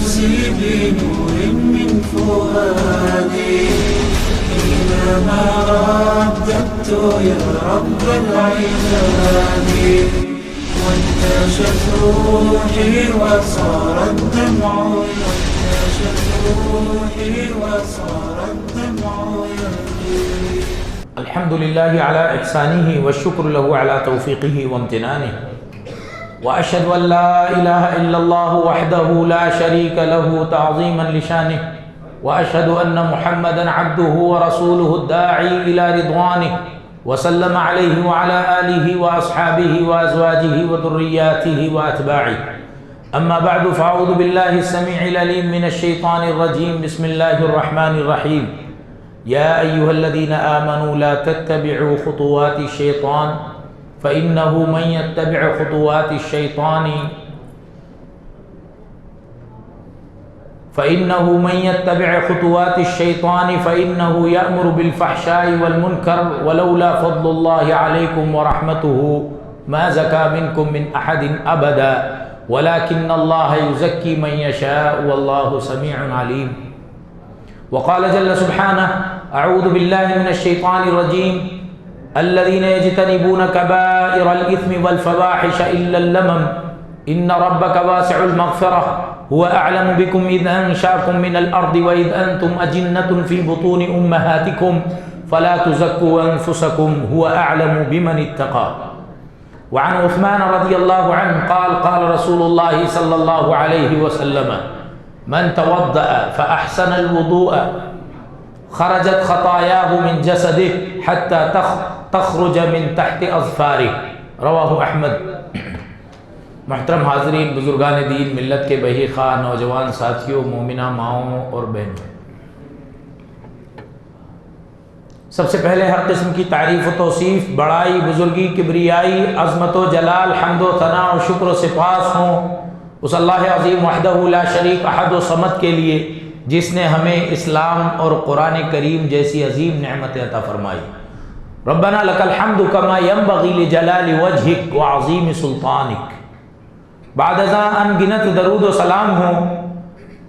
نفسي بنور من فؤادي حينما رددت يا رب العباد وانتشت روحي وصار الدمع الحمد لله على إحسانه والشكر له على توفيقه وامتنانه وأشهد أن لا إله إلا الله وحده لا شريك له تعظيما لشانه وأشهد أن محمدا عبده ورسوله الداعي إلى رضوانه وسلم عليه وعلى آله وأصحابه وأزواجه وذرياته وأتباعه أما بعد فأعوذ بالله السميع العليم من الشيطان الرجيم بسم الله الرحمن الرحيم يا أيها الذين آمنوا لا تتبعوا خطوات الشيطان فإنه من يتبع خطوات الشيطان فإنه يأمر بالفحشاء والمنكر ولولا فضل الله عليكم ورحمته ما زكى منكم من أحد أبدا ولكن الله يزكي من يشاء والله سميع عليم وقال جل سبحانه أعوذ بالله من الشيطان الرجيم الذين يجتنبون كبائر الإثم والفواحش إلا اللمم إن ربك واسع المغفرة هو أعلم بكم إذ أنشأكم من الأرض وإذ أنتم أجنة في بطون أمهاتكم فلا تزكوا أنفسكم هو أعلم بمن اتقى وعن عثمان رضي الله عنه قال قال رسول الله صلى الله عليه وسلم من توضأ فأحسن الوضوء خرجت خطاياه من جسده حتى تخرج من تحت أظفاره رواہ احمد۔ محترم حاضرین، بزرگان دین، ملت کے بہی خواہ، نوجوان ساتھیوں، مومنہ ماؤں اور بہنوں، سب سے پہلے ہر قسم کی تعریف و توصیف، بڑائی، بزرگی، کبریائی، عظمت و جلال، حمد و ثنا اور شکر و سپاس ہوں اس اللہ عظیم وحدہ لا شریک احد و صمد کے لیے جس نے ہمیں اسلام اور قرآن کریم جیسی عظیم نعمتیں عطا فرمائی۔ ربنا لک الحمد کما ینبغی لجلال وجہک وعظیم سلطانک۔ بعد ازاں ان گنت درود و سلام ہوں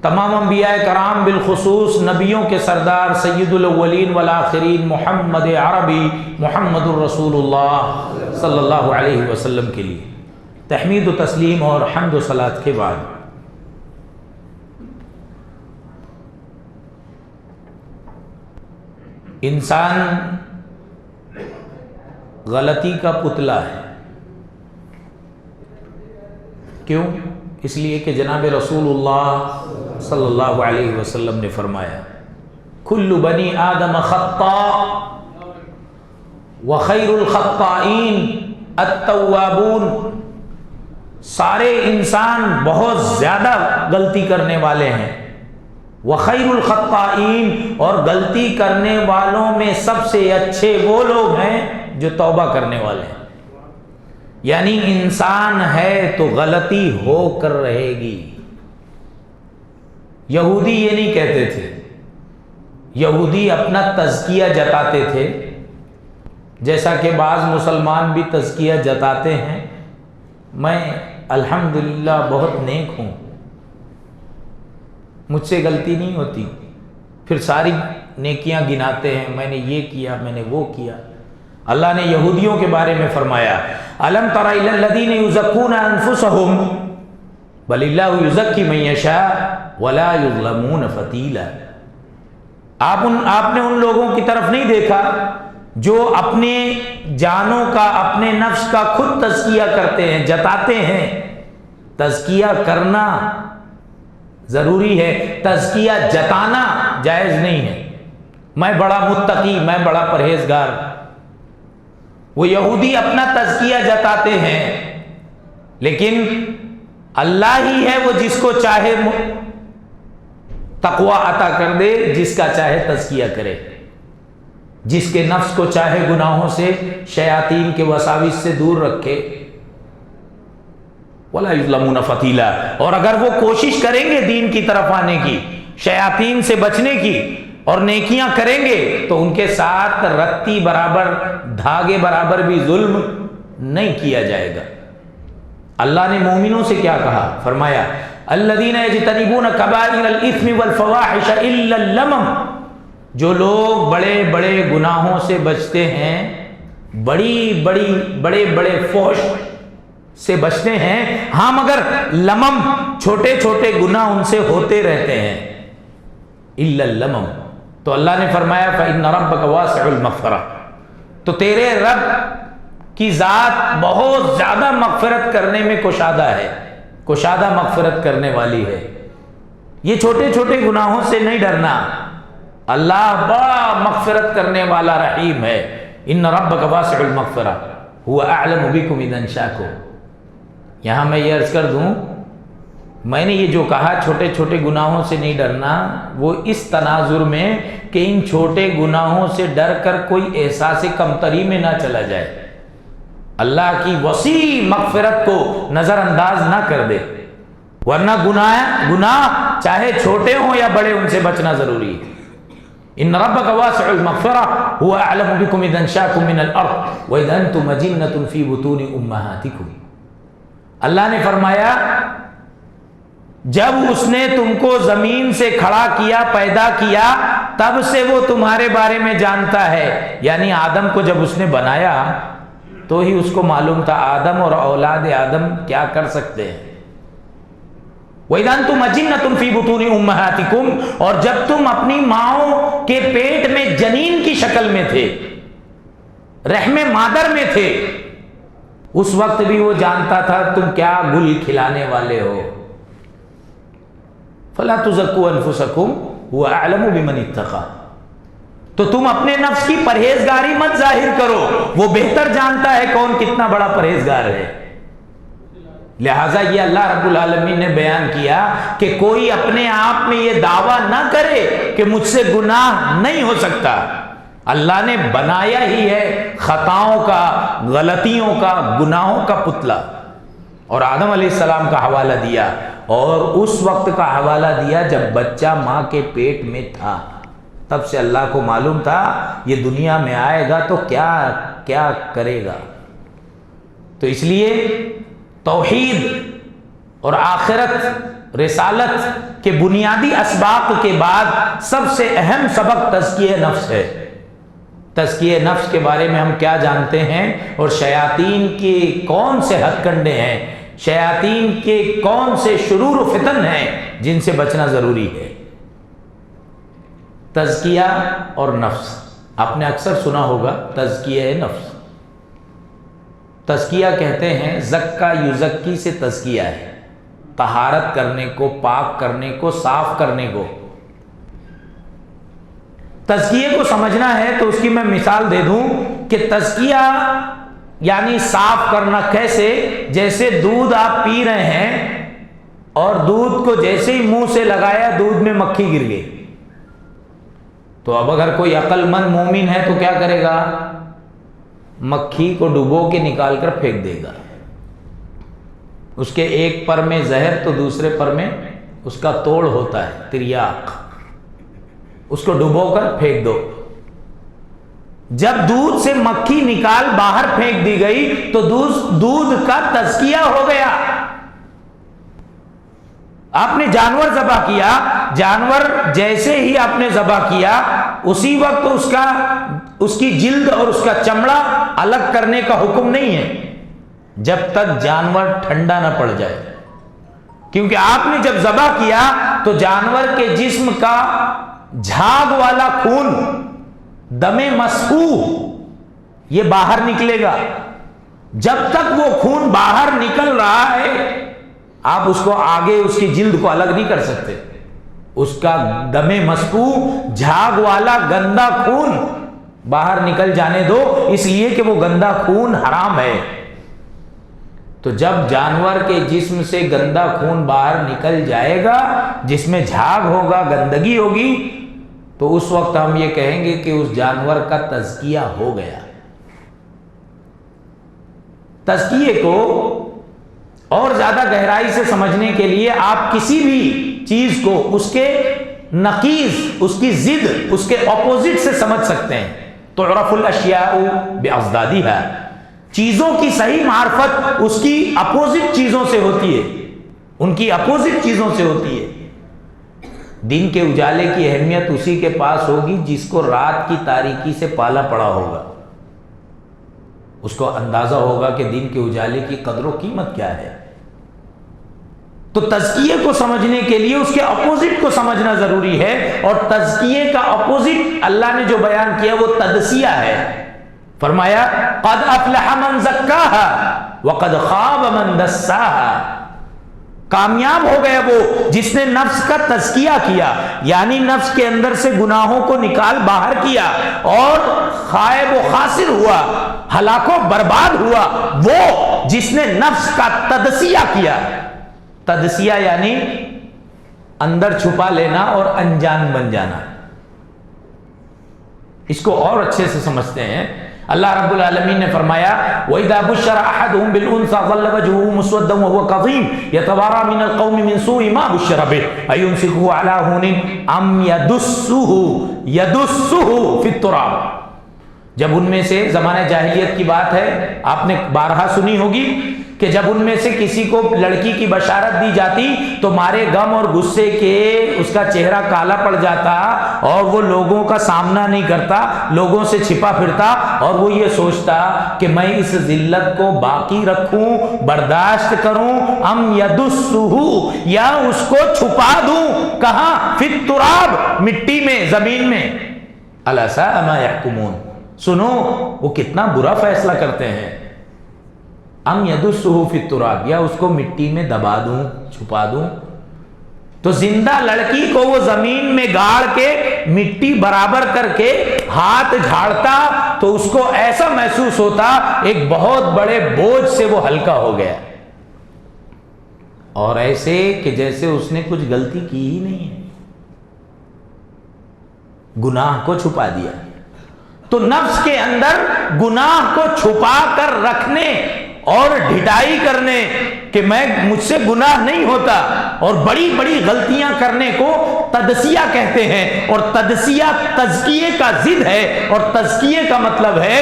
تمام انبیاء کرام، بالخصوص نبیوں کے سردار سید الاولین والآخرین محمد عربی محمد الرسول اللہ صلی اللہ علیہ وسلم کے لیے۔ تحمید و تسلیم اور حمد و صلات کے بعد انسان غلطی کا پتلا ہے۔ کیوں؟ اس لیے کہ جناب رسول اللہ صلی اللہ علیہ وسلم نے فرمایا کل بنی آدم خطاء وخیر الخطائین التوابون۔ سارے انسان بہت زیادہ غلطی کرنے والے ہیں، وخیر الخطائین، اور غلطی کرنے والوں میں سب سے اچھے وہ لوگ ہیں جو توبہ کرنے والے ہیں۔ یعنی انسان ہے تو غلطی ہو کر رہے گی۔ یہودی یہ نہیں کہتے تھے، یہودی اپنا تزکیہ جتاتے تھے، جیسا کہ بعض مسلمان بھی تزکیہ جتاتے ہیں، میں الحمدللہ بہت نیک ہوں، مجھ سے غلطی نہیں ہوتی، پھر ساری نیکیاں گناتے ہیں، میں نے یہ کیا، میں نے وہ کیا۔ اللہ نے یہودیوں کے بارے میں فرمایا الم تر الی الذین یزکون انفسهم بل اللہ یزکی من یشاء ولا یظلمون فتیلا۔ آپ نے ان لوگوں کی طرف نہیں دیکھا جو اپنے جانوں کا، اپنے نفس کا خود تزکیہ کرتے ہیں، جتاتے ہیں۔ تزکیہ کرنا ضروری ہے، تزکیہ جتانا جائز نہیں ہے۔ میں بڑا متقی، میں بڑا پرہیزگار۔ وہ یہودی اپنا تزکیہ جتاتے ہیں، لیکن اللہ ہی ہے وہ جس کو چاہے تقوی عطا کر دے، جس کا چاہے تزکیہ کرے، جس کے نفس کو چاہے گناہوں سے، شیاطین کے وساوس سے دور رکھے۔ وَلَا يُظْلَمُونَ فَتِيلًا۔ اور اگر وہ کوشش کریں گے دین کی طرف آنے کی، شیاطین سے بچنے کی، اور نیکیاں کریں گے تو ان کے ساتھ رتی برابر، دھاگے برابر بھی ظلم نہیں کیا جائے گا۔ اللہ نے مومنوں سے کیا کہا؟ فرمایا الذین یجتنبون کبائر الاثم والفواحش الا اللمم، جو لوگ بڑے بڑے گناہوں سے بچتے ہیں، بڑے بڑے فحش سے بچتے ہیں، ہاں مگر لمم چھوٹے چھوٹے گناہ ان سے ہوتے رہتے ہیں، الا اللمم، تو اللہ نے فرمایا فإن ربک واسع المغفرہ، تو تیرے رب کی ذات بہت زیادہ مغفرت کرنے میں کشادہ ہے، کشادہ مغفرت کرنے والی ہے۔ یہ چھوٹے چھوٹے گناہوں سے نہیں ڈرنا، اللہ بڑا مغفرت کرنے والا رحیم ہے۔ ان ربک واسع المغفرہ هو اعلم بکم اذا انشاکم۔ یہاں میں یہ عرض کر دوں، میں نے یہ جو کہا چھوٹے چھوٹے گناہوں سے نہیں ڈرنا، وہ اس تناظر میں کہ ان چھوٹے گناہوں سے ڈر کر کوئی احساس کمتری میں نہ چلا جائے، اللہ کی وسیع مغفرت کو نظر انداز نہ کر دے، ورنہ گناہ چاہے چھوٹے ہوں یا بڑے ان سے بچنا ضروری ہے۔ ان ربک واسع المغفرہ هو اعلم بکم اذا انشاکم من الارض واذا انتم اجنۃ فی بطون امہاتکم۔ اللہ نے فرمایا جب اس نے تم کو زمین سے کھڑا کیا، پیدا کیا، تب سے وہ تمہارے بارے میں جانتا ہے، یعنی آدم کو جب اس نے بنایا تو ہی اس کو معلوم تھا آدم اور اولاد آدم کیا کر سکتے ہیں۔ وَإِذَا أَنْتُمْ أَجِنَّةٌ فِي بُطُونِ أُمَّهَاتِكُمْ، اور جب تم اپنی ماؤں کے پیٹ میں جنین کی شکل میں تھے، رحم مادر میں تھے، اس وقت بھی وہ جانتا تھا تم کیا گل کھلانے والے ہو۔ فَلَا تُزَكُّوا أَنفُسَكُمْ هُوَ أَعْلَمُ بِمَنِ اتَّقَىٰ، تو تم اپنے نفس کی پرہیزگاری مت ظاہر کرو، وہ بہتر جانتا ہے کون کتنا بڑا پرہیزگار ہے۔ لہٰذا یہ اللہ رب العالمین نے بیان کیا کہ کوئی اپنے آپ میں یہ دعویٰ نہ کرے کہ مجھ سے گناہ نہیں ہو سکتا، اللہ نے بنایا ہی ہے خطاؤں کا، غلطیوں کا، گناہوں کا پتلا، اور آدم علیہ السلام کا حوالہ دیا، اور اس وقت کا حوالہ دیا جب بچہ ماں کے پیٹ میں تھا، تب سے اللہ کو معلوم تھا یہ دنیا میں آئے گا تو کیا کیا کرے گا۔ تو اس لیے توحید اور آخرت، رسالت کے بنیادی اسباق کے بعد سب سے اہم سبق تزکیہ نفس ہے۔ تزکیہ نفس کے بارے میں ہم کیا جانتے ہیں، اور شیاطین کے کون سے ہتھ کنڈے ہیں، شیاطین کے کون سے شرور و فتن ہیں جن سے بچنا ضروری ہے۔ تزکیہ اور نفس، آپ نے اکثر سنا ہوگا تزکیہ نفس۔ تزکیہ کہتے ہیں زکا یزکی سے تزکیہ ہے، طہارت کرنے کو، پاک کرنے کو، صاف کرنے کو۔ تزکیے کو سمجھنا ہے تو اس کی میں مثال دے دوں کہ تزکیہ یعنی صاف کرنا کیسے، جیسے دودھ آپ پی رہے ہیں اور دودھ کو جیسے ہی منہ سے لگایا دودھ میں مکھی گر گئی، تو اب اگر کوئی عقل مند مومن ہے تو کیا کرے گا؟ مکھی کو ڈبو کے نکال کر پھینک دے گا، اس کے ایک پر میں زہر تو دوسرے پر میں اس کا توڑ ہوتا ہے، تریاق، اس کو ڈبو کر پھینک دو۔ جب دودھ سے مکھی نکال باہر پھینک دی گئی تو دودھ کا تزکیہ ہو گیا۔ آپ نے جانور ذبح کیا، جانور جیسے ہی آپ نے ذبح کیا اسی وقت اس کی جلد اور اس کا چمڑا الگ کرنے کا حکم نہیں ہے جب تک جانور ٹھنڈا نہ پڑ جائے، کیونکہ آپ نے جب ذبح کیا تو جانور کے جسم کا جھاگ والا خون، دم مسفوح، یہ باہر نکلے گا۔ جب تک وہ خون باہر نکل رہا ہے آپ اس کو آگے اس کی جلد کو الگ نہیں کر سکتے، اس کا دم مسفوح، جھاگ والا گندا خون باہر نکل جانے دو، اس لیے کہ وہ گندا خون حرام ہے۔ تو جب جانور کے جسم سے گندا خون باہر نکل جائے گا، جس میں جھاگ ہوگا، گندگی ہوگی، تو اس وقت ہم یہ کہیں گے کہ اس جانور کا تزکیہ ہو گیا۔ تزکیے کو اور زیادہ گہرائی سے سمجھنے کے لیے آپ کسی بھی چیز کو اس کے نقیض، اس کی ضد، اس کے اپوزٹ سے سمجھ سکتے ہیں۔ تعرف الاشیاء باضدادها، چیزوں کی صحیح معرفت اس کی اپوزٹ چیزوں سے ہوتی ہے۔ ان کی اپوزٹ چیزوں سے ہوتی ہے۔ دن کے اجالے کی اہمیت اسی کے پاس ہوگی جس کو رات کی تاریکی سے پالا پڑا ہوگا، اس کو اندازہ ہوگا کہ دن کے اجالے کی قدر و قیمت کیا ہے۔ تو تزکیے کو سمجھنے کے لیے اس کے اپوزٹ کو سمجھنا ضروری ہے، اور تزکیے کا اپوزٹ اللہ نے جو بیان کیا وہ تدسیہ ہے۔ فرمایا قد افلح من زکاہا وقد خاب من دساہا، کامیاب ہو گیا وہ جس نے نفس کا تزکیہ کیا، یعنی نفس کے اندر سے گناہوں کو نکال باہر کیا، اور خائب و خاسر ہوا، ہلاک و برباد ہوا وہ جس نے نفس کا تدسیہ کیا۔ تدسیہ یعنی اندر چھپا لینا اور انجان بن جانا۔ اس کو اور اچھے سے سمجھتے ہیں، اللہ رب العالمین نے فرمایا وَإِذَا بُشِّرَ أَحَدُهُم بِالْأُنثَىٰ ظَلَّ وَجْهُهُ مُسْوَدًّا وَهُوَ كَظِيمٌ يَتَوَارَىٰ مِنَ الْقَوْمِ مِنْ سُوءِ مَا بُشِّرَ بِهِ أَيُمْسِكُهُ عَلَىٰ هُونٍ أَمْ يَدُسُّهُ فِي التُّرَابِ۔ جب ان میں سے زمانہ جاہلیت کی بات ہے، آپ نے بارہا سنی ہوگی کہ جب ان میں سے کسی کو لڑکی کی بشارت دی جاتی تو مارے غم اور غصے کے اس کا چہرہ کالا پڑ جاتا، اور وہ لوگوں کا سامنا نہیں کرتا، لوگوں سے چھپا پھرتا، اور وہ یہ سوچتا کہ میں اس ذلت کو باقی رکھوں، برداشت کروں، ام یدسہ، یا اس کو چھپا دوں۔ کہاں؟ فی التراب، مٹی میں، زمین میں۔ الا ساء ما یحکمون، سنو وہ کتنا برا فیصلہ کرتے ہیں۔ ام یدسہ فی التراب، یا اس کو مٹی میں دبا دوں، چھپا دوں۔ تو زندہ لڑکی کو وہ زمین میں گاڑ کے مٹی برابر کر کے ہاتھ جھاڑتا تو اس کو ایسا محسوس ہوتا ایک بہت بڑے بوجھ سے وہ ہلکا ہو گیا، اور ایسے کہ جیسے اس نے کچھ غلطی کی ہی نہیں ہے، گناہ کو چھپا دیا۔ تو نفس کے اندر گناہ کو چھپا کر رکھنے اور ڈھٹائی کرنے کہ مجھ سے گناہ نہیں ہوتا، اور بڑی بڑی غلطیاں کرنے کو تدسیہ کہتے ہیں، اور تدسیہ تزکیے کا ضد ہے، اور تزکیے کا مطلب ہے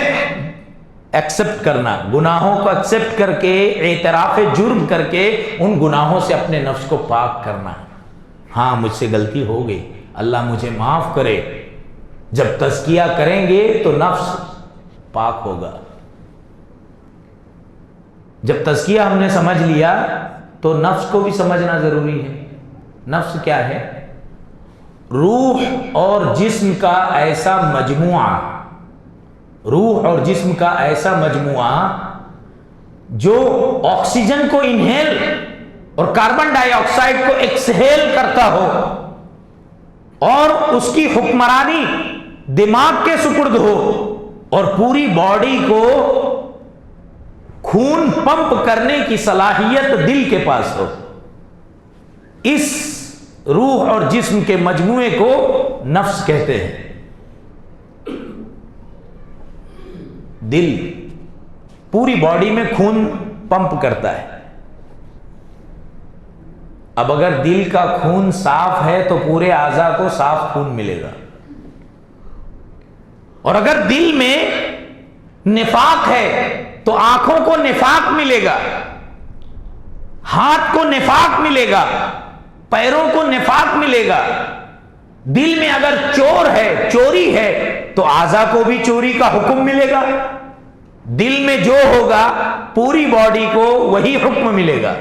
ایکسپٹ کرنا، گناہوں کو ایکسپٹ کر کے، اعتراف جرم کر کے ان گناہوں سے اپنے نفس کو پاک کرنا۔ ہاں مجھ سے غلطی ہو گئی، اللہ مجھے معاف کرے۔ جب تزکیہ کریں گے تو نفس پاک ہوگا۔ جب تزکیہ ہم نے سمجھ لیا تو نفس کو بھی سمجھنا ضروری ہے۔ نفس کیا ہے؟ روح اور جسم کا ایسا مجموعہ، روح اور جسم کا ایسا مجموعہ جو آکسیجن کو انہیل اور کاربن ڈائی آکسائڈ کو ایکسہیل کرتا ہو، اور اس کی حکمرانی دماغ کے سپرد ہو، اور پوری باڈی کو خون پمپ کرنے کی صلاحیت دل کے پاس ہو۔ اس روح اور جسم کے مجموعے کو نفس کہتے ہیں۔ دل پوری باڈی میں خون پمپ کرتا ہے۔ اب اگر دل کا خون صاف ہے تو پورے اعضاء کو صاف خون ملے گا، اور اگر دل میں نفاق ہے تو آنکھوں کو نفاق ملے گا، ہاتھ کو نفاق ملے گا، پیروں کو نفاق ملے گا۔ دل میں اگر چور ہے، چوری ہے، تو اعضاء کو بھی چوری کا حکم ملے گا۔ دل میں جو ہوگا پوری باڈی کو وہی حکم ملے گا۔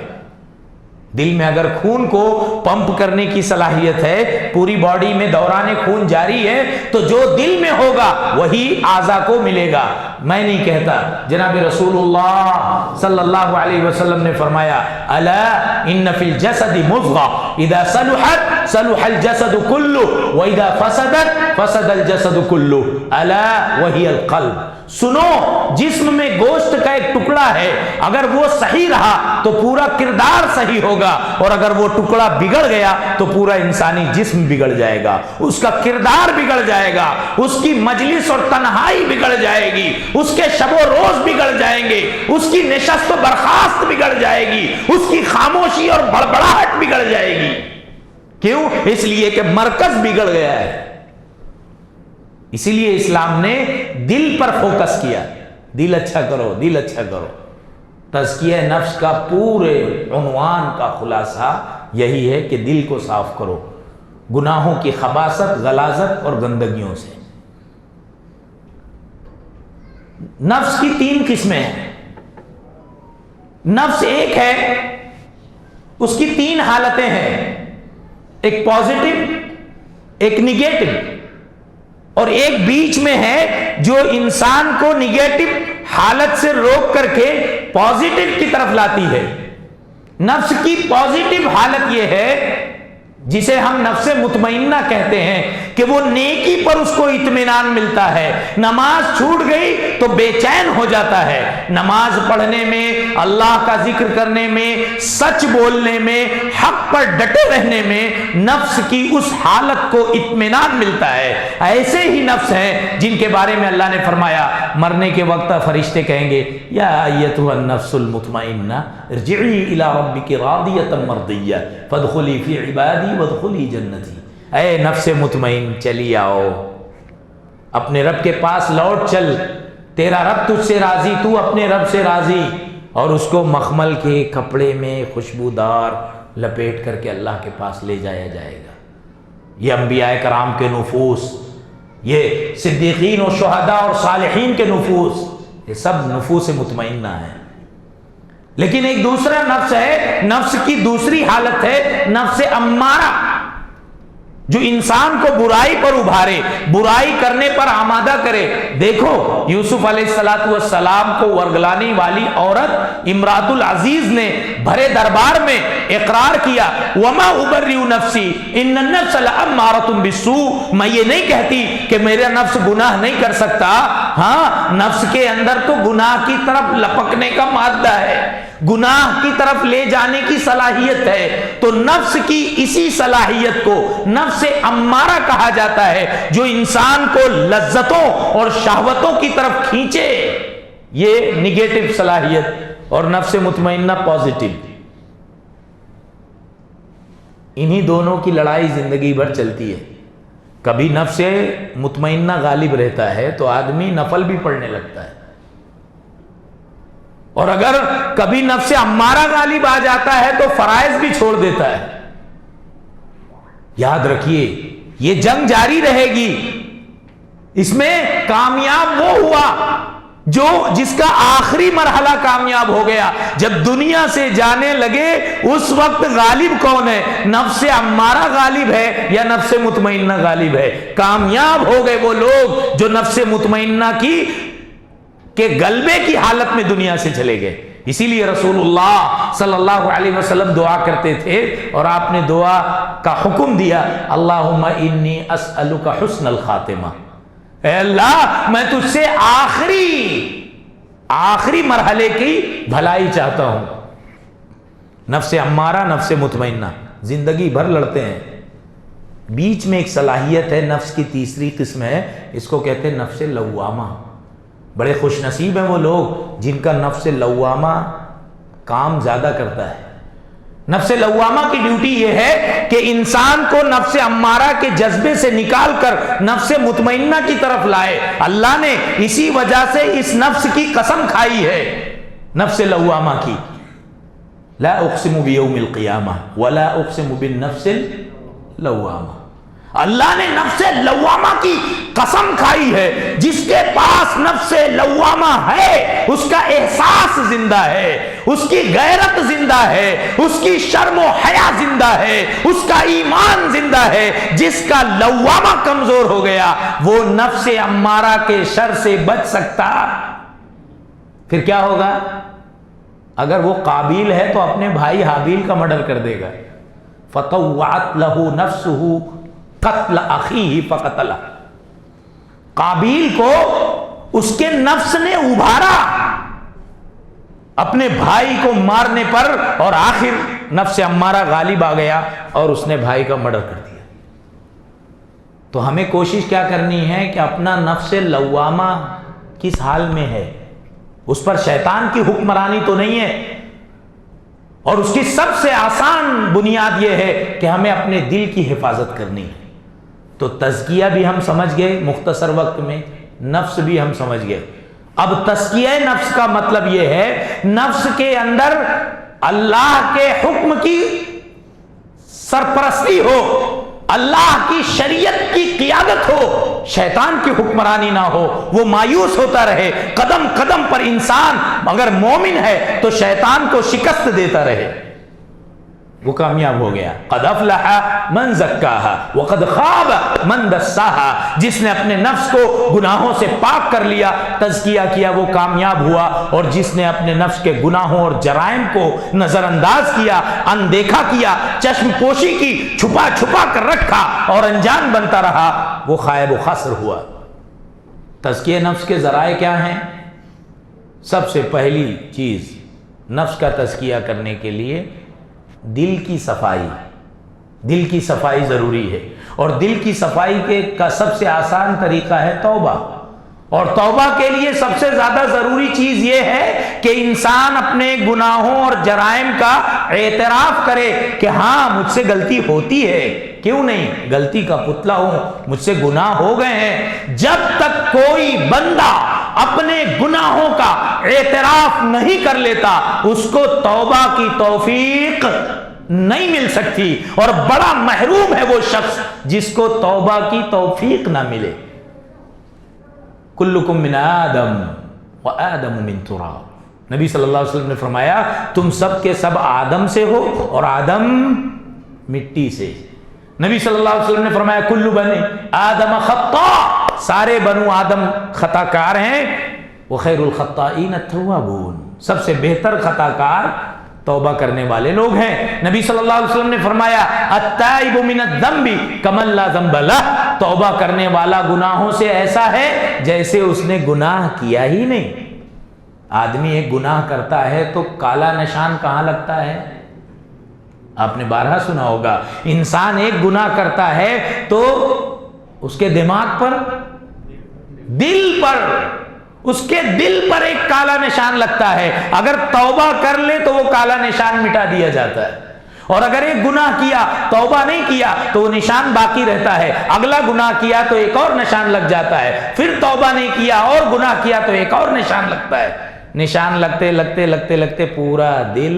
دل میں اگر خون کو پمپ کرنے کی صلاحیت ہے، پوری باڈی میں دوران خون جاری ہے، تو جو دل میں ہوگا وہی اعضاء کو ملے گا۔ میں نہیں کہتا، جناب رسول اللہ صلی اللہ علیہ وسلم نے فرمایا الا ان فی الجسد مضغہ اذا صلحت صلح الجسد کلہ واذا فسدت فسد الجسد کلہ الا وہی القلب۔ سنو، جسم میں گوشت کا ایک ٹکڑا ہے، اگر وہ صحیح رہا تو پورا کردار صحیح ہوگا، اور اگر وہ ٹکڑا بگڑ گیا تو پورا انسانی جسم بگڑ جائے گا، اس کا کردار بگڑ جائے گا، اس کی مجلس اور تنہائی بگڑ جائے گی، اس کے شب و روز بگڑ جائیں گے، اس کی نشست و برخاست بگڑ جائے گی، اس کی خاموشی اور بڑبڑاہٹ بگڑ جائے گی۔ کیوں؟ اس لیے کہ مرکز بگڑ گیا ہے۔ اسی لیے اسلام نے دل پر فوکس کیا، دل اچھا کرو، دل اچھا کرو۔ تزکیہ نفس کا پورے عنوان کا خلاصہ یہی ہے کہ دل کو صاف کرو گناہوں کی خباثت، غلاظت اور گندگیوں سے۔ نفس کی 3 قسمیں ہیں۔ نفس ایک ہے، اس کی 3 حالتیں ہیں، ایک پازیٹو، ایک نگیٹو اور ایک بیچ میں ہے جو انسان کو نگیٹو حالت سے روک کر کے پازیٹو کی طرف لاتی ہے۔ نفس کی پازیٹو حالت یہ ہے جسے ہم نفس مطمئنہ کہتے ہیں کہ وہ نیکی پر اس کو اطمینان ملتا ہے۔ نماز چھوٹ گئی تو بے چین ہو جاتا ہے، نماز پڑھنے میں، اللہ کا ذکر کرنے میں، سچ بولنے میں، حق پر ڈٹے رہنے میں نفس کی اس حالت کو اطمینان ملتا ہے۔ ایسے ہی نفس ہیں جن کے بارے میں اللہ نے فرمایا مرنے کے وقت فرشتے کہیں گے یا ایتھا النفس المطمئنہ ارجعی الی ربک راضیۃ مرضیہ فادخلی فی عبادی وادخلی جنتی۔ اے نفس مطمئن چلی آؤ، اپنے رب کے پاس لوٹ چل، تیرا رب تجھ سے راضی، تو اپنے رب سے راضی۔ اور اس کو مخمل کے کپڑے میں خوشبودار لپیٹ کر کے اللہ کے پاس لے جایا جائے گا۔ یہ انبیاء کرام کے نفوس، یہ صدیقین و شہداء اور صالحین کے نفوس، یہ سب نفوس مطمئنہ ہیں۔ لیکن ایک دوسرا نفس ہے، نفس کی دوسری حالت ہے نفس امارہ، جو انسان کو برائی پر ابھارے، برائی کرنے پر آمادہ کرے۔ دیکھو یوسف علیہ السلام کو ورگلانے والی عورت امرات العزیز نے بھرے دربار میں اقرار کیا وما ابرئ نفسی ان النفس لامارۃ بالسوء، میں یہ نہیں کہتی کہ میرا نفس گناہ نہیں کر سکتا، ہاں نفس کے اندر تو گناہ کی طرف لپکنے کا مادہ ہے، گناہ کی طرف لے جانے کی صلاحیت ہے۔ تو نفس کی اسی صلاحیت کو نفس امارہ کہا جاتا ہے، جو انسان کو لذتوں اور شہوتوں کی طرف کھینچے، یہ نگیٹو صلاحیت، اور نفس مطمئنہ پازیٹو۔ انہی دونوں کی لڑائی زندگی بھر چلتی ہے۔ کبھی نفس مطمئنہ غالب رہتا ہے تو آدمی نفل بھی پڑھنے لگتا ہے، اور اگر کبھی نفس امارہ غالب آ جاتا ہے تو فرائض بھی چھوڑ دیتا ہے۔ یاد رکھیے یہ جنگ جاری رہے گی، اس میں کامیاب وہ ہوا جس کا آخری مرحلہ کامیاب ہو گیا۔ جب دنیا سے جانے لگے اس وقت غالب کون ہے؟ نفس امارہ غالب ہے یا نفس مطمئنہ غالب ہے؟ کامیاب ہو گئے وہ لوگ جو نفس مطمئنہ کے غلبے کی حالت میں دنیا سے چلے گئے۔ اسی لیے رسول اللہ صلی اللہ علیہ وسلم دعا کرتے تھے، اور آپ نے دعا کا حکم دیا اللہم انی اسألک حسن الخاتمہ، اے اللہ میں تجھ سے آخری مرحلے کی بھلائی چاہتا ہوں۔ نفس امارہ، نفس مطمئنہ زندگی بھر لڑتے ہیں۔ بیچ میں ایک صلاحیت ہے، نفس کی تیسری قسم ہے، اس کو کہتے ہیں نفس لوامہ۔ بڑے خوش نصیب ہیں وہ لوگ جن کا نفس لوامہ کام زیادہ کرتا ہے۔ نفس لوامہ کی ڈیوٹی یہ ہے کہ انسان کو نفس امارہ کے جذبے سے نکال کر نفس مطمئنہ کی طرف لائے۔ اللہ نے اسی وجہ سے اس نفس کی قسم کھائی ہے، نفس لوامہ کی، لا اقسم بیوم القیامہ ولا اقسم بالنفس اللوامہ۔ اللہ نے نفس لوامہ کی قسم کھائی ہے۔ جس کے پاس نفس لوامہ ہے اس کا احساس زندہ ہے، اس کی غیرت زندہ ہے، اس کی شرم و حیا زندہ ہے، اس کا ایمان زندہ ہے۔ جس کا لوامہ کمزور ہو گیا وہ نفس امارہ کے شر سے بچ سکتا؟ پھر کیا ہوگا؟ اگر وہ قابیل ہے تو اپنے بھائی حابیل کا مرڈر کر دے گا۔ فطوعت لہ نفسہ قتل اخیہ فقتلہ، قابیل کو اس کے نفس نے ابھارا اپنے بھائی کو مارنے پر، اور آخر نفس امارہ غالب آ گیا اور اس نے بھائی کا مرڈر کر دیا۔ تو ہمیں کوشش کیا کرنی ہے کہ اپنا نفس لوامہ کس حال میں ہے، اس پر شیطان کی حکمرانی تو نہیں ہے، اور اس کی سب سے آسان بنیاد یہ ہے کہ ہمیں اپنے دل کی حفاظت کرنی ہے۔ تو تزکیہ بھی ہم سمجھ گئے مختصر وقت میں، نفس بھی ہم سمجھ گئے، اب تزکیہ نفس کا مطلب یہ ہے نفس کے اندر اللہ کے حکم کی سرپرستی ہو، اللہ کی شریعت کی قیادت ہو، شیطان کی حکمرانی نہ ہو، وہ مایوس ہوتا رہے، قدم قدم پر انسان اگر مومن ہے تو شیطان کو شکست دیتا رہے، وہ کامیاب ہو گیا۔ قد افلح من زکاہا وقد خاب من دساہا، جس نے اپنے نفس کو گناہوں سے پاک کر لیا، تزکیہ کیا، وہ کامیاب ہوا، اور جس نے اپنے نفس کے گناہوں اور جرائم کو نظر انداز کیا، اندیکھا کیا، چشم پوشی کی، چھپا چھپا کر رکھا اور انجان بنتا رہا، وہ خائب و خسر ہوا۔ تزکیہ نفس کے ذرائع کیا ہیں؟ سب سے پہلی چیز نفس کا تزکیہ کرنے کے لیے دل کی صفائی، دل کی صفائی ضروری ہے، اور دل کی صفائی کا سب سے آسان طریقہ ہے توبہ، اور توبہ کے لیے سب سے زیادہ ضروری چیز یہ ہے کہ انسان اپنے گناہوں اور جرائم کا اعتراف کرے کہ ہاں مجھ سے غلطی ہوتی ہے، کیوں نہیں، غلطی کا پتلا ہوں، مجھ سے گناہ ہو گئے ہیں۔ جب تک کوئی بندہ اپنے گناہوں کا اعتراف نہیں کر لیتا اس کو توبہ کی توفیق نہیں مل سکتی، اور بڑا محروم ہے وہ شخص جس کو توبہ کی توفیق نہ ملے۔ کلکم من آدم وآدم من تراب، نبی صلی اللہ علیہ وسلم نے فرمایا تم سب کے سب آدم سے ہو اور آدم مٹی سے۔ نبی صلی اللہ علیہ وسلم نے فرمایا کل بنی آدم خطاء، سارے بنو آدم خطا کار ہیں، وخیر الخطائین التوابون، سب سے بہتر خطا کار توبہ کرنے والے لوگ ہیں۔ نبی صلی اللہ علیہ وسلم نے فرمایا التائب من الذنب کمن لا ذنب لہ، توبہ کرنے والا گناہوں سے ایسا ہے جیسے اس نے گناہ کیا ہی نہیں۔ آدمی ایک گناہ کرتا ہے تو کالا نشان کہاں لگتا ہے؟ آپ نے بارہا سنا ہوگا، انسان ایک گناہ کرتا ہے تو اس کے دماغ پر، دل پر، اس کے دل پر ایک کالا نشان لگتا ہے، اگر توبہ کر لے تو وہ کالا نشان مٹا دیا جاتا ہے، اور اگر ایک گناہ کیا توبہ نہیں کیا تو وہ نشان باقی رہتا ہے، اگلا گناہ کیا تو ایک اور نشان لگ جاتا ہے، پھر توبہ نہیں کیا اور گناہ کیا تو ایک اور نشان لگتا ہے، نشان لگتے لگتے لگتے لگتے پورا دل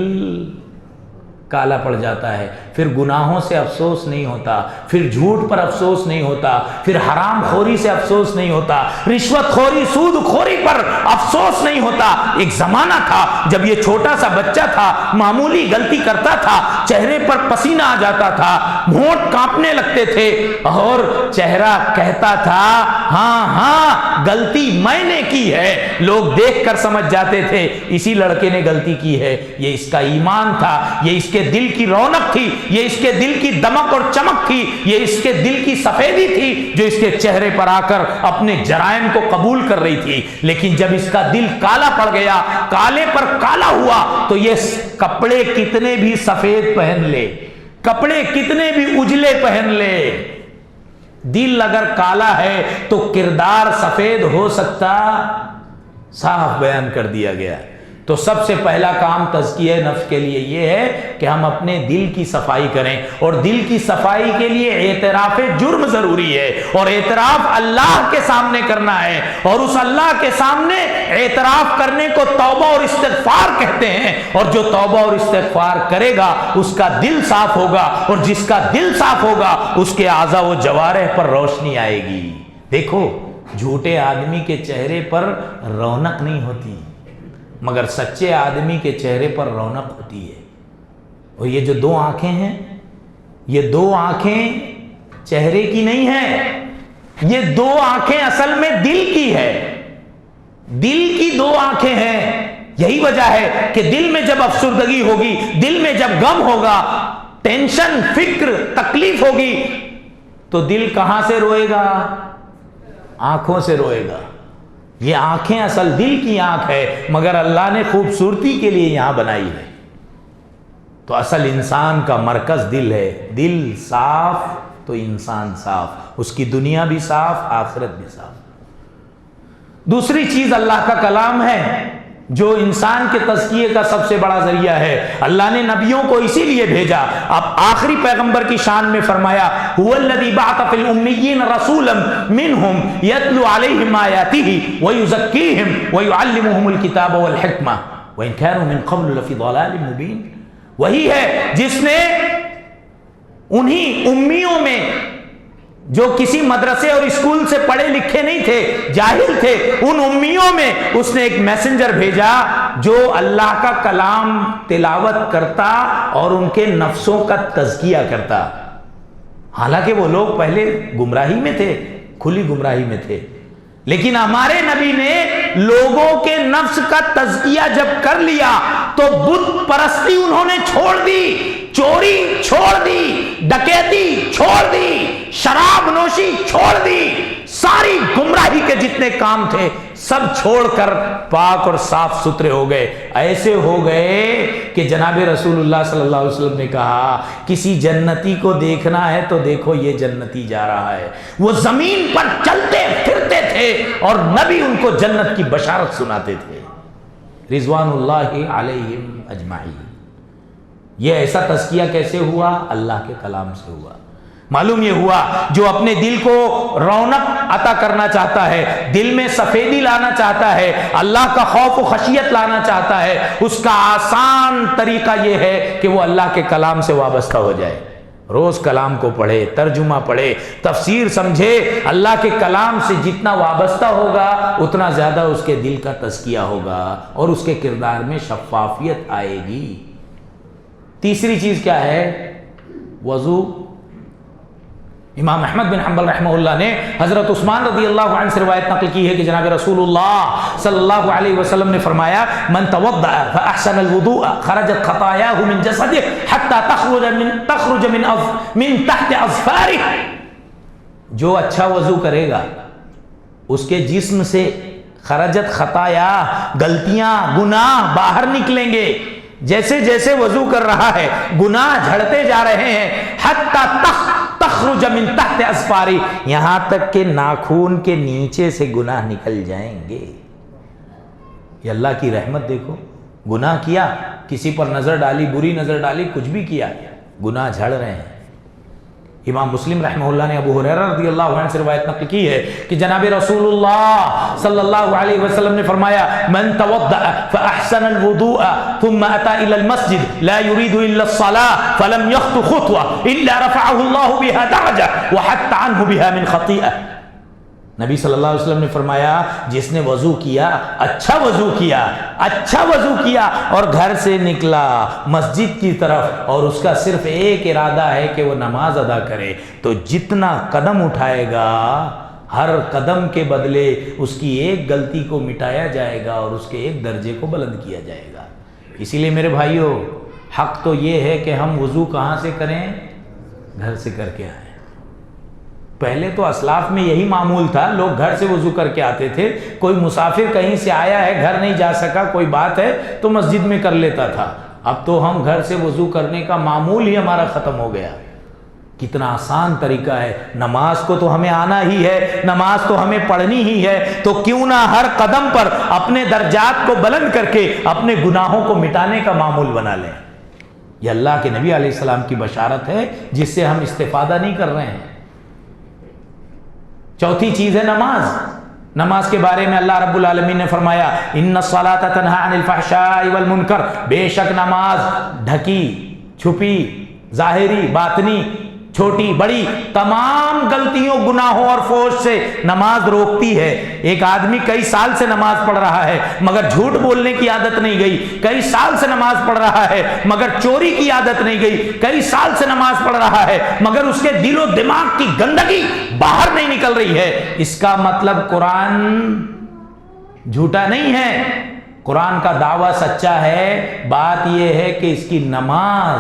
کالا پڑ جاتا ہے، پھر گناہوں سے افسوس نہیں ہوتا، پھر جھوٹ پر افسوس نہیں ہوتا، پھر حرام خوری سے افسوس نہیں ہوتا، رشوت خوری سود خوری پر افسوس نہیں ہوتا۔ ایک زمانہ تھا جب یہ چھوٹا سا بچہ تھا، معمولی غلطی کرتا تھا، چہرے پر پسینہ آ جاتا تھا، ہونٹ کانپنے لگتے تھے، اور چہرہ کہتا تھا ہاں ہاں غلطی میں نے کی ہے، لوگ دیکھ کر سمجھ جاتے تھے اسی لڑکے نے غلطی کی ہے، یہ اس کا ایمان تھا، یہ اس کے دل کی رونق تھی، یہ اس کے دل کی دمک اور چمک تھی، یہ اس کے دل کی سفیدی تھی جو اس کے چہرے پر آ کر اپنے جرائم کو قبول کر رہی تھی۔ لیکن جب اس کا دل کالا پڑ گیا، کالے پر کالا ہوا، تو یہ کپڑے کتنے بھی سفید پہن لے، کپڑے کتنے بھی اجلے پہن لے، دل اگر کالا ہے تو کردار سفید ہو سکتا، صاف بیان کر دیا گیا۔ تو سب سے پہلا کام تزکیہ نفس کے لیے یہ ہے کہ ہم اپنے دل کی صفائی کریں، اور دل کی صفائی کے لیے اعتراف جرم ضروری ہے، اور اعتراف اللہ کے سامنے کرنا ہے، اور اس اللہ کے سامنے اعتراف کرنے کو توبہ اور استغفار کہتے ہیں، اور جو توبہ اور استغفار کرے گا اس کا دل صاف ہوگا، اور جس کا دل صاف ہوگا اس کے اعضاء و جوارح پر روشنی آئے گی۔ دیکھو جھوٹے آدمی کے چہرے پر رونق نہیں ہوتی، مگر سچے آدمی کے چہرے پر رونق ہوتی ہے۔ اور یہ جو دو آنکھیں ہیں، یہ دو آنکھیں چہرے کی نہیں ہیں، یہ دو آنکھیں اصل میں دل کی ہے، دل کی دو آنکھیں ہیں۔ یہی وجہ ہے کہ دل میں جب افسردگی ہوگی، دل میں جب غم ہوگا، ٹینشن، فکر، تکلیف ہوگی، تو دل کہاں سے روئے گا؟ آنکھوں سے روئے گا۔ یہ آنکھیں اصل دل کی آنکھ ہے، مگر اللہ نے خوبصورتی کے لیے یہاں بنائی ہے۔ تو اصل انسان کا مرکز دل ہے، دل صاف تو انسان صاف، اس کی دنیا بھی صاف، آخرت بھی صاف۔ دوسری چیز اللہ کا کلام ہے، جو انسان کے تزکیے کا سب سے بڑا ذریعہ ہے. اللہ نے نبیوں کو اسی لیے بھیجا. اب آخری پیغمبر کی شان میں فرمایا هو الذی بعث فی الامیین رسولا منہم یتلو علیہم آیاتہ ویزکیہم ویعلمہم الکتاب والحکمہ وان کانوا من قبل لفی ضلال مبین. وہی ہے جس نے انہی امیوں میں جو کسی مدرسے اور اسکول سے پڑھے لکھے نہیں تھے، جاہل تھے، ان امیوں میں اس نے ایک میسنجر بھیجا جو اللہ کا کلام تلاوت کرتا اور ان کے نفسوں کا تزکیہ کرتا. حالانکہ وہ لوگ پہلے گمراہی میں تھے، کھلی گمراہی میں تھے، لیکن ہمارے نبی نے لوگوں کے نفس کا تزکیہ جب کر لیا تو بت پرستی انہوں نے چھوڑ دی، چوری چھوڑ دی، ڈکیتی چھوڑ دی، شراب نوشی چھوڑ دی، ساری گمراہی کے جتنے کام تھے سب چھوڑ کر پاک اور صاف ستھرے ہو گئے. ایسے ہو گئے کہ جناب رسول اللہ صلی اللہ علیہ وسلم نے کہا کسی جنتی کو دیکھنا ہے تو دیکھو یہ جنتی جا رہا ہے. وہ زمین پر چلتے پھرتے تھے اور نبی ان کو جنت کی بشارت سناتے تھے رضوان اللہ علیہم اجمعین. یہ ایسا تزکیہ کیسے ہوا؟ اللہ کے کلام سے ہوا. معلوم یہ ہوا جو اپنے دل کو رونق عطا کرنا چاہتا ہے، دل میں سفیدی لانا چاہتا ہے، اللہ کا خوف و خشیت لانا چاہتا ہے، اس کا آسان طریقہ یہ ہے کہ وہ اللہ کے کلام سے وابستہ ہو جائے. روز کلام کو پڑھے، ترجمہ پڑھے، تفسیر سمجھے. اللہ کے کلام سے جتنا وابستہ ہوگا اتنا زیادہ اس کے دل کا تزکیہ ہوگا اور اس کے کردار میں شفافیت آئے گی. تیسری چیز کیا ہے؟ وضو. امام احمد بن حنبل رحمہ اللہ نے حضرت عثمان رضی اللہ عنہ سے روایت نقل کی ہے کہ جناب رسول اللہ صلی اللہ علیہ وسلم نے فرمایا من توضأ فاحسن الوضوء خرجت خطاياه من جسده حتى تخرج من تحت اظفاره. جو اچھا وضو کرے گا اس کے جسم سے خرجت خطایا، غلطیاں گناہ باہر نکلیں گے. جیسے جیسے وضو کر رہا ہے گناہ جھڑتے جا رہے ہیں. حتی تخرج من تحت اظفاری، یہاں تک کہ ناخون کے نیچے سے گناہ نکل جائیں گے. یہ اللہ کی رحمت دیکھو. گناہ کیا، کسی پر نظر ڈالی، بری نظر ڈالی، کچھ بھی کیا، گناہ جھڑ رہے ہیں. امام مسلم رحمہ اللہ نے ابو ہریرہ رضی اللہ عنہ سے روایت نقل کی ہے کہ جناب رسول اللہ صلی اللہ علیہ وسلم نے فرمایا من توضأ فاحسن الوضوء ثم اتى الى المسجد لا يريد الا الصلاة فلم يخطو خطوة الا رفعه الله بها درجة وحط عنه بها من خطيئة. نبی صلی اللہ علیہ وسلم نے فرمایا جس نے وضو کیا، اچھا وضو کیا اور گھر سے نکلا مسجد کی طرف اور اس کا صرف ایک ارادہ ہے کہ وہ نماز ادا کرے، تو جتنا قدم اٹھائے گا ہر قدم کے بدلے اس کی ایک غلطی کو مٹایا جائے گا اور اس کے ایک درجے کو بلند کیا جائے گا. اسی لیے میرے بھائیوں، حق تو یہ ہے کہ ہم وضو کہاں سے کریں؟ گھر سے کر کے آئیں. پہلے تو اسلاف میں یہی معمول تھا، لوگ گھر سے وضو کر کے آتے تھے. کوئی مسافر کہیں سے آیا ہے، گھر نہیں جا سکا، کوئی بات ہے تو مسجد میں کر لیتا تھا. اب تو ہم گھر سے وضو کرنے کا معمول ہی ہمارا ختم ہو گیا. کتنا آسان طریقہ ہے. نماز کو تو ہمیں آنا ہی ہے، نماز تو ہمیں پڑھنی ہی ہے، تو کیوں نہ ہر قدم پر اپنے درجات کو بلند کر کے اپنے گناہوں کو مٹانے کا معمول بنا لیں. یہ اللہ کے نبی علیہ السلام کی بشارت ہے جس سے ہم استفادہ نہیں کر رہے ہیں. چوتھی چیز ہے نماز. نماز کے بارے میں اللہ رب العالمین نے فرمایا ان الصلاۃ تنہی عن الفحشاء والمنکر، بے شک نماز ڈھکی چھپی ظاہری باطنی چھوٹی بڑی تمام غلطیوں گناہوں اور فحش سے نماز روکتی ہے. ایک آدمی کئی سال سے نماز پڑھ رہا ہے مگر جھوٹ بولنے کی عادت نہیں گئی، کئی سال سے نماز پڑھ رہا ہے مگر چوری کی عادت نہیں گئی، کئی سال سے نماز پڑھ رہا ہے مگر اس کے دل و دماغ کی گندگی باہر نہیں نکل رہی ہے. اس کا مطلب قرآن جھوٹا نہیں ہے، قرآن کا دعویٰ سچا ہے. بات یہ ہے کہ اس کی نماز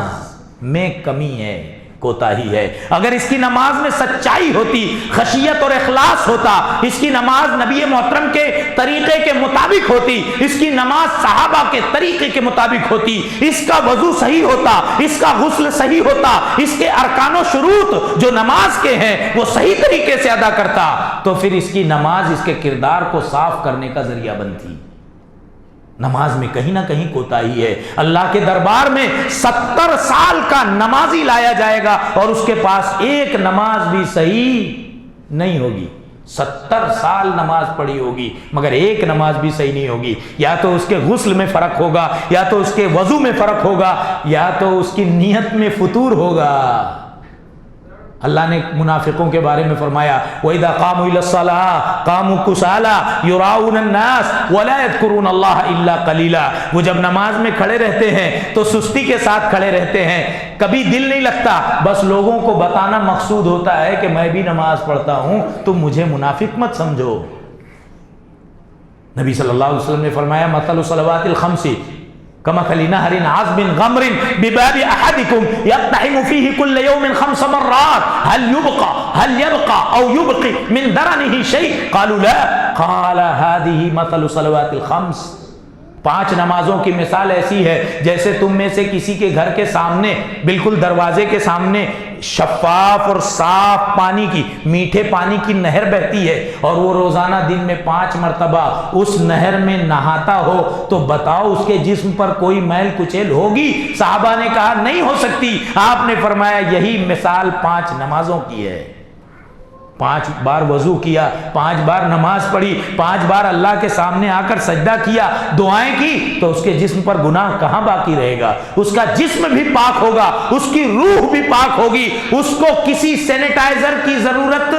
میں کمی ہے، کوتاہی ہے. اگر اس کی نماز میں سچائی ہوتی، خشیت اور اخلاص ہوتا، اس کی نماز نبی محترم کے طریقے کے مطابق ہوتی، اس کی نماز صحابہ کے طریقے کے مطابق ہوتی، اس کا وضو صحیح ہوتا، اس کا غسل صحیح ہوتا، اس کے ارکان و شروط جو نماز کے ہیں وہ صحیح طریقے سے ادا کرتا، تو پھر اس کی نماز اس کے کردار کو صاف کرنے کا ذریعہ بنتی. نماز میں کہیں نہ کہیں کوتاہی ہے. اللہ کے دربار میں 70 سال کا نمازی لایا جائے گا اور اس کے پاس ایک نماز بھی صحیح نہیں ہوگی. 70 سال نماز پڑھی ہوگی مگر ایک نماز بھی صحیح نہیں ہوگی. یا تو اس کے غسل میں فرق ہوگا, یا تو اس کے وضو میں فرق ہوگا, یا تو اس کی نیت میں فطور ہوگا. اللہ نے منافقوں کے بارے میں فرمایا وَإِذَا قَامُوا إِلَى الصَّلَاةِ قَامُوا كُسَالَىٰ يُرَاءُونَ النَّاسَ وَلَا يَذْكُرُونَ اللَّهَ إِلَّا قَلِيلًا. وہ جب نماز میں کھڑے رہتے ہیں تو سستی کے ساتھ کھڑے رہتے ہیں, کبھی دل نہیں لگتا, بس لوگوں کو بتانا مقصود ہوتا ہے کہ میں بھی نماز پڑھتا ہوں, تم مجھے منافق مت سمجھو. نبی صلی اللہ علیہ وسلم نے فرمایا مثل صلوات الخمس كمثل نهر عذب غمر بباب احدكم يقتحم فيه كل يوم 5 مرات هل يبقى او يبقي من درنه شيء قالوا لا قال هذه مثل صلوات الخمس. 5 نمازوں کی مثال ایسی ہے جیسے تم میں سے کسی کے گھر کے سامنے بالکل دروازے کے سامنے شفاف اور صاف پانی کی, میٹھے پانی کی نہر بہتی ہے اور وہ روزانہ دن میں 5 مرتبہ اس نہر میں نہاتا ہو, تو بتاؤ اس کے جسم پر کوئی میل کچیل ہوگی؟ صحابہ نے کہا نہیں ہو سکتی. آپ نے فرمایا یہی مثال 5 نمازوں کی ہے. 5 بار وضو کیا, 5 بار نماز پڑھی, 5 بار اللہ کے سامنے آ کر سجدہ کیا, دعائیں کی, تو اس کے جسم پر گناہ کہاں باقی رہے گا؟ اس کا جسم بھی پاک ہوگا, اس کی روح بھی پاک ہوگی, اس کو کسی سینیٹائزر کی ضرورت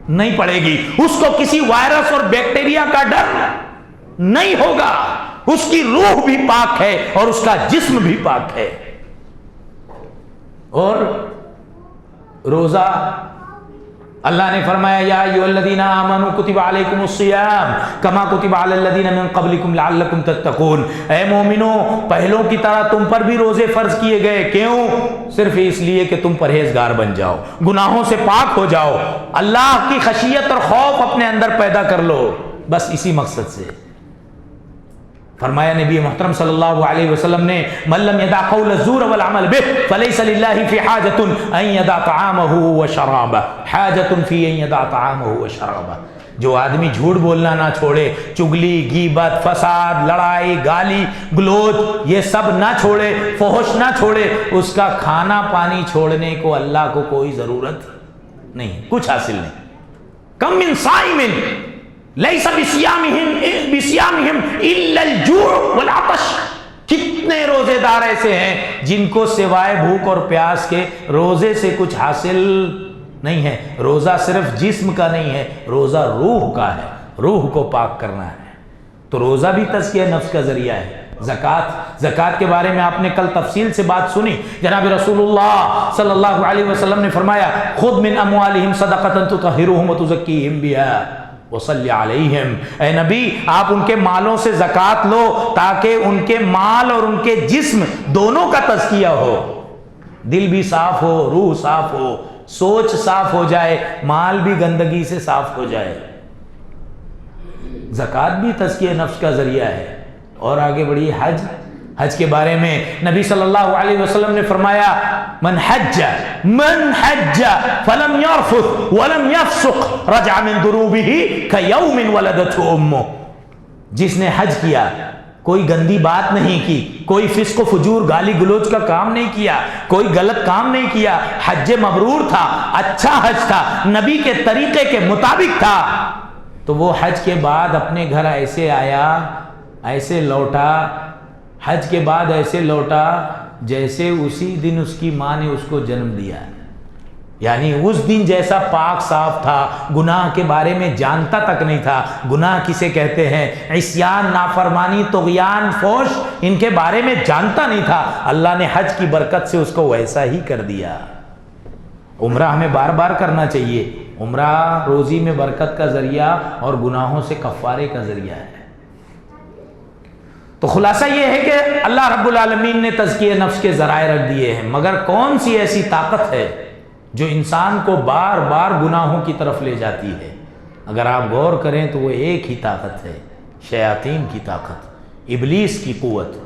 نہیں پڑے گی, اس کو کسی وائرس اور بیکٹیریا کا ڈر نہیں ہوگا, اس کی روح بھی پاک ہے اور اس کا جسم بھی پاک ہے. اور روزہ اللہ نے فرمایا یا ایھا الذین آمنوا کتب علیکم الصیام کما کتب علی الذین من قبلکم لعلکم تتقون. اے مومنو, پہلوں کی طرح تم پر بھی روزے فرض کیے گئے. کیوں؟ صرف اس لیے کہ تم پرہیزگار بن جاؤ, گناہوں سے پاک ہو جاؤ, اللہ کی خشیت اور خوف اپنے اندر پیدا کر لو, بس اسی مقصد سے. فرمایا نبی محترم صلی اللہ علیہ وسلم نے من لم يدع قول الزور والعمل به فليس لله في حاجة ان يدع طعامه وشرابه حاجة في ان يدع طعامه وشرابه. جو آدمی جھوٹ بولنا نہ چھوڑے, چگلی, غیبت, فساد, لڑائی, گالی گلوچ یہ سب نہ چھوڑے, فحش نہ چھوڑے, اس کا کھانا پانی چھوڑنے کو اللہ کو کوئی ضرورت نہیں, کچھ حاصل نہیں. کم من صائم لیس بصیامہم الا الجوع والعطش. کتنے روزے دار ایسے ہیں جن کو سوائے بھوک اور پیاس کے روزے سے کچھ حاصل نہیں ہے. روزہ صرف جسم کا نہیں ہے, روزہ روح کا ہے, روح کو پاک کرنا ہے. تو روزہ بھی تزکیہ نفس کا ذریعہ ہے. زکوٰۃ کے بارے میں آپ نے کل تفصیل سے بات سنی. جناب رسول اللہ صلی اللہ علیہ وسلم نے فرمایا خذ من اموالہم صدقۃ تطہرھم وتزکیہم بہا وصلی علیہم. اے نبی, آپ ان کے مالوں سے زکوٰۃ لو تاکہ ان کے مال اور ان کے جسم دونوں کا تزکیہ ہو, دل بھی صاف ہو, روح صاف ہو, سوچ صاف ہو جائے, مال بھی گندگی سے صاف ہو جائے. زکوٰۃ بھی تزکیہ نفس کا ذریعہ ہے. اور آگے بڑھی حج کے بارے میں نبی صلی اللہ علیہ وسلم نے فرمایا من حج فلم يرفث ولم يفسق رجع من ذنوبه كيوم ولدته امه. جس نے حج کیا, کوئی گندی بات نہیں کی, کوئی فسق و فجور گالی گلوچ کا کام نہیں کیا, کوئی غلط کام نہیں کیا, حج مبرور تھا, اچھا حج تھا, نبی کے طریقے کے مطابق تھا, تو وہ حج کے بعد اپنے گھر ایسے آیا, ایسے لوٹا, حج کے بعد ایسے لوٹا جیسے اسی دن اس کی ماں نے اس کو جنم دیا. یعنی اس دن جیسا پاک صاف تھا, گناہ کے بارے میں جانتا تک نہیں تھا. گناہ کسے کہتے ہیں, عصیان, نافرمانی, طغیان, فحش, ان کے بارے میں جانتا نہیں تھا. اللہ نے حج کی برکت سے اس کو ویسا ہی کر دیا. عمرہ ہمیں بار بار کرنا چاہیے. عمرہ روزی میں برکت کا ذریعہ اور گناہوں سے کفارے کا ذریعہ ہے. تو خلاصہ یہ ہے کہ اللہ رب العالمین نے تزکیہ نفس کے ذرائع رکھ دیے ہیں, مگر کون سی ایسی طاقت ہے جو انسان کو بار بار گناہوں کی طرف لے جاتی ہے؟ اگر آپ غور کریں تو وہ ایک ہی طاقت ہے, شیاطین کی طاقت, ابلیس کی قوت.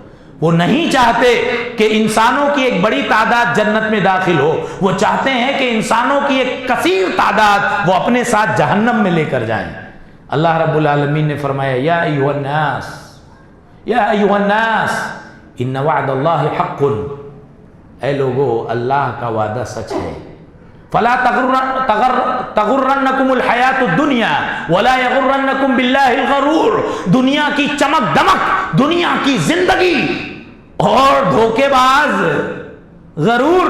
وہ نہیں چاہتے کہ انسانوں کی ایک بڑی تعداد جنت میں داخل ہو, وہ چاہتے ہیں کہ انسانوں کی ایک کثیر تعداد وہ اپنے ساتھ جہنم میں لے کر جائیں. اللہ رب العالمین نے فرمایا یا ایھا الناس یا ایھا الناس ان وعد اللہ حق، اے لوگو اللہ کا وعدہ سچ ہے، فلا تغرنکم الحیات الدنیا ولا یغرنکم باللہ الغرور، دنیا کی چمک دمک، دنیا کی زندگی اور دھوکے باز، غرور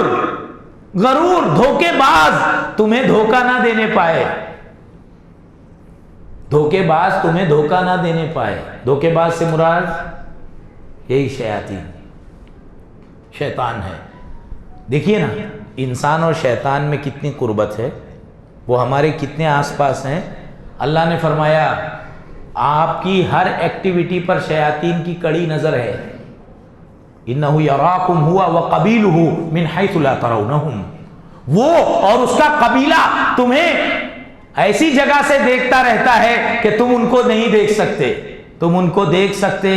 دھوکے باز تمہیں دھوکہ نہ دینے پائے، دھوکے باز تمہیں دھوکہ نہ دینے پائے۔ دھوکے باز سے مراد یہی شیطان ہے۔ دیکھیے نا انسان اور شیطان میں کتنی قربت ہے، وہ ہمارے کتنے آس پاس ہیں۔ اللہ نے فرمایا آپ کی ہر ایکٹیویٹی پر شیاطین کی کڑی نظر ہے۔ انہ یراکم ہوا وقبیلہ من حیث لا ترونہم، وہ اور اس کا قبیلہ تمہیں ایسی جگہ سے دیکھتا رہتا ہے کہ تم ان کو نہیں دیکھ سکتے، تم ان کو دیکھ سکتے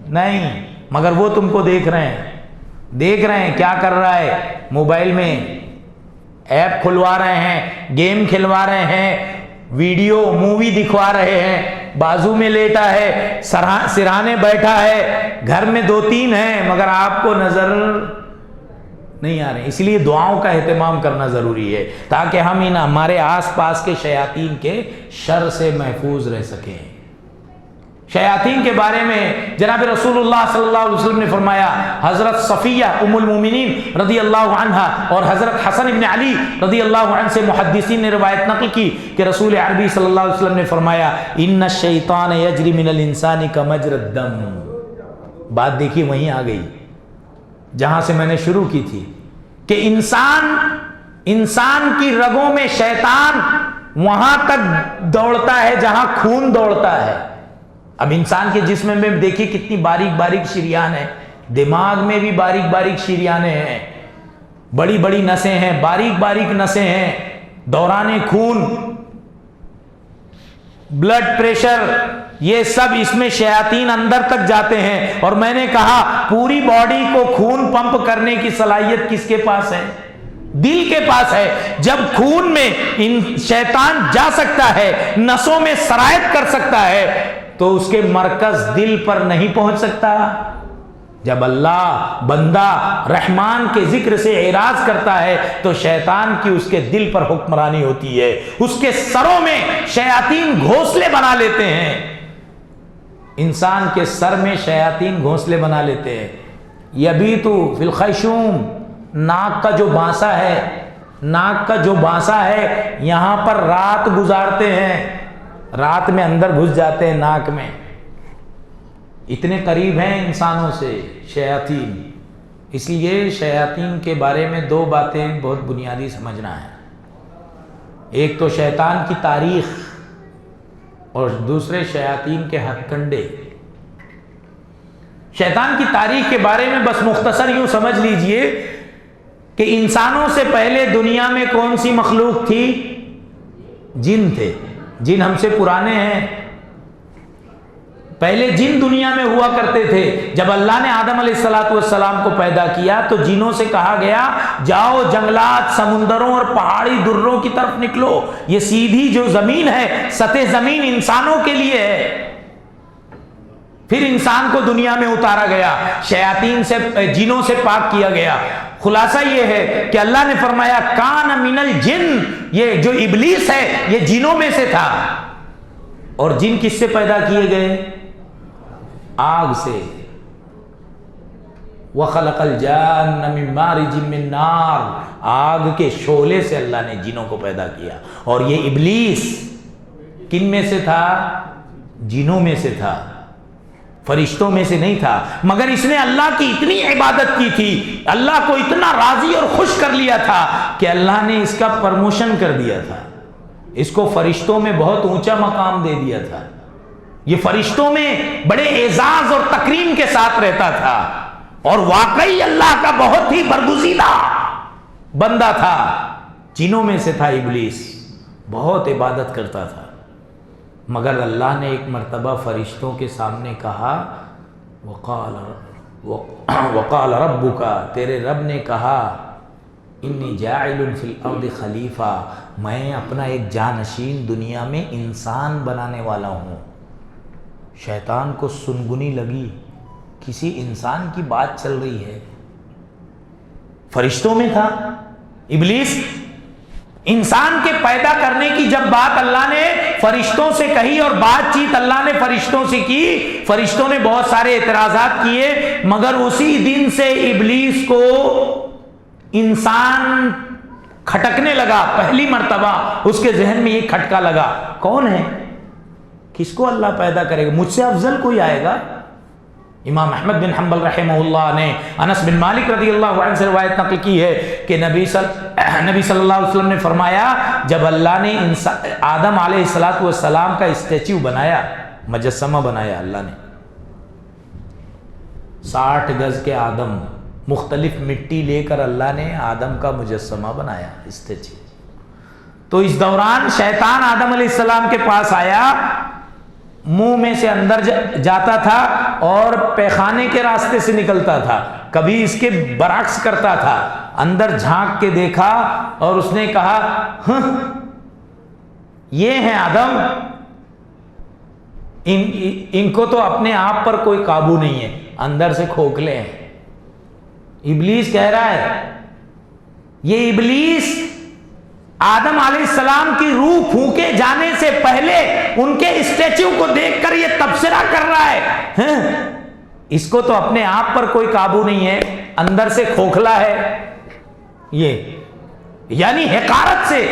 نہیں، مگر وہ تم کو دیکھ رہے ہیں کیا کر رہا ہے، موبائل میں ایپ کھلوا رہے ہیں، گیم کھلوا رہے ہیں، ویڈیو مووی دکھوا رہے ہیں، بازو میں لیٹا ہے، سرہانے بیٹھا ہے، گھر میں 2-3 ہیں مگر آپ کو نظر نہیں آ رہے۔ اس لیے دعاؤں کا اہتمام کرنا ضروری ہے تاکہ ہم ان ہمارے آس پاس کے شیاطین کے شر سے محفوظ رہ سکیں۔ شیاطین کے بارے میں جناب رسول اللہ صلی اللہ علیہ وسلم نے فرمایا، حضرت صفیہ ام المومنین رضی اللہ عنہا اور حضرت حسن ابن علی رضی اللہ عنہ سے محدثین نے روایت نقل کی کہ رسول عربی صلی اللہ علیہ وسلم نے فرمایا ان الشیطان یجری من الانسان کمجری الدم۔ بات دیکھیے وہیں آ گئی جہاں سے میں نے شروع کی تھی کہ انسان کی رگوں میں شیطان وہاں تک دوڑتا ہے جہاں خون دوڑتا ہے۔ اب انسان کے جسم میں دیکھیے کتنی باریک باریک شریان ہیں، دماغ میں بھی باریک باریک شریانیں ہیں، بڑی بڑی نسیں ہیں، باریک باریک نسیں ہیں، دوران خون، بلڈ پریشر، یہ سب اس میں شیاطین اندر تک جاتے ہیں۔ اور میں نے کہا پوری باڈی کو خون پمپ کرنے کی صلاحیت کس کے پاس ہے؟ دل کے پاس ہے۔ جب خون میں شیطان جا سکتا ہے، نسوں میں سرایت کر سکتا ہے، تو اس کے مرکز دل پر نہیں پہنچ سکتا۔ جب اللہ بندہ رحمان کے ذکر سے اعراض کرتا ہے تو شیطان کی اس کے دل پر حکمرانی ہوتی ہے، اس کے سروں میں شیاطین گھونسلے بنا لیتے ہیں۔ انسان کے سر میں شیاطین گھونسلے بنا لیتے ہیں۔ یبیتو فی الخیشوم، ناک کا جو بانسا ہے یہاں پر رات گزارتے ہیں، رات میں اندر گھس جاتے ہیں ناک میں۔ اتنے قریب ہیں انسانوں سے شیاطین۔ اس لیے شیاطین کے بارے میں 2 باتیں بہت بنیادی سمجھنا ہے، ایک تو شیطان کی تاریخ اور دوسرے شیاطین کے ہتھ کنڈے۔ شیطان کی تاریخ کے بارے میں بس مختصر یوں سمجھ لیجئے کہ انسانوں سے پہلے دنیا میں کون سی مخلوق تھی؟ جن تھے۔ جن ہم سے پرانے ہیں، پہلے جن دنیا میں ہوا کرتے تھے۔ جب اللہ نے آدم علیہ السلام کو پیدا کیا تو جنوں سے کہا گیا جاؤ جنگلات، سمندروں اور پہاڑی دروں کی طرف نکلو، یہ سیدھی جو زمین ہے، سطح زمین انسانوں کے لیے ہے۔ پھر انسان کو دنیا میں اتارا گیا، شیاطین سے، جنوں سے پاک کیا گیا۔ خلاصہ یہ ہے کہ اللہ نے فرمایا کان من الجن، یہ جو ابلیس ہے یہ جنوں میں سے تھا۔ اور جن کس سے پیدا کیے گئے؟ آگ سے۔ وَخَلَقَ الْجَانَّ مِن مَارِجٍ مِّن نَارٍ، آگ کے شعلے سے اللہ نے جنوں کو پیدا کیا۔ اور یہ ابلیس کن میں سے تھا؟ جنوں میں سے تھا، فرشتوں میں سے نہیں تھا، مگر اس نے اللہ کی اتنی عبادت کی تھی، اللہ کو اتنا راضی اور خوش کر لیا تھا کہ اللہ نے اس کا پرموشن کر دیا تھا، اس کو فرشتوں میں بہت اونچا مقام دے دیا تھا۔ یہ فرشتوں میں بڑے اعزاز اور تکریم کے ساتھ رہتا تھا، اور واقعی اللہ کا بہت ہی برگزیدہ بندہ تھا۔ جنوں میں سے تھا ابلیس، بہت عبادت کرتا تھا، مگر اللہ نے ایک مرتبہ فرشتوں کے سامنے کہا وقال ربک، تیرے رب نے کہا انی جاعل فی الارض خلیفہ، میں اپنا ایک جانشین دنیا میں انسان بنانے والا ہوں۔ شیطان کو سنگنی لگی، کسی انسان کی بات چل رہی ہے، فرشتوں میں تھا ابلیس۔ انسان کے پیدا کرنے کی جب بات اللہ نے فرشتوں سے کہی اور بات چیت اللہ نے فرشتوں سے کی، فرشتوں نے بہت سارے اعتراضات کیے، مگر اسی دن سے ابلیس کو انسان کھٹکنے لگا۔ پہلی مرتبہ اس کے ذہن میں یہ کھٹکا لگا، کون ہے، کس کو اللہ پیدا کرے گا، مجھ سے افضل کوئی آئے گا۔ امام احمد بن حنبل رحمہ اللہ نے انس بن مالک رضی اللہ عنہ سے روایت نقل کی ہے کہ نبی صلی اللہ علیہ وسلم نے فرمایا، جب اللہ نے آدم علیہ السلام کا اسٹیچو بنایا، مجسمہ بنایا، اللہ نے 60 گز کے آدم، مختلف مٹی لے کر اللہ نے آدم کا مجسمہ بنایا، اسٹیچو۔ تو اس دوران شیطان آدم علیہ السلام کے پاس آیا، منہ میں سے اندر جاتا تھا اور پیخانے کے راستے سے نکلتا تھا، کبھی اس کے برعکس کرتا تھا۔ اندر جھانک کے دیکھا اور اس نے کہا، یہ ہیں آدم، ان کو تو اپنے آپ پر کوئی قابو نہیں ہے، اندر سے کھوکھلے ہیں۔ ابلیس کہہ رہا ہے، یہ ابلیس آدم علیہ السلام کی روح پھونکے جانے سے پہلے ان کے اسٹیچو کو دیکھ کر یہ تبصرہ کر رہا ہے، اس کو تو اپنے آپ پر کوئی قابو نہیں ہے، اندر سے کھوکھلا ہے، یہ یعنی حقارت سے۔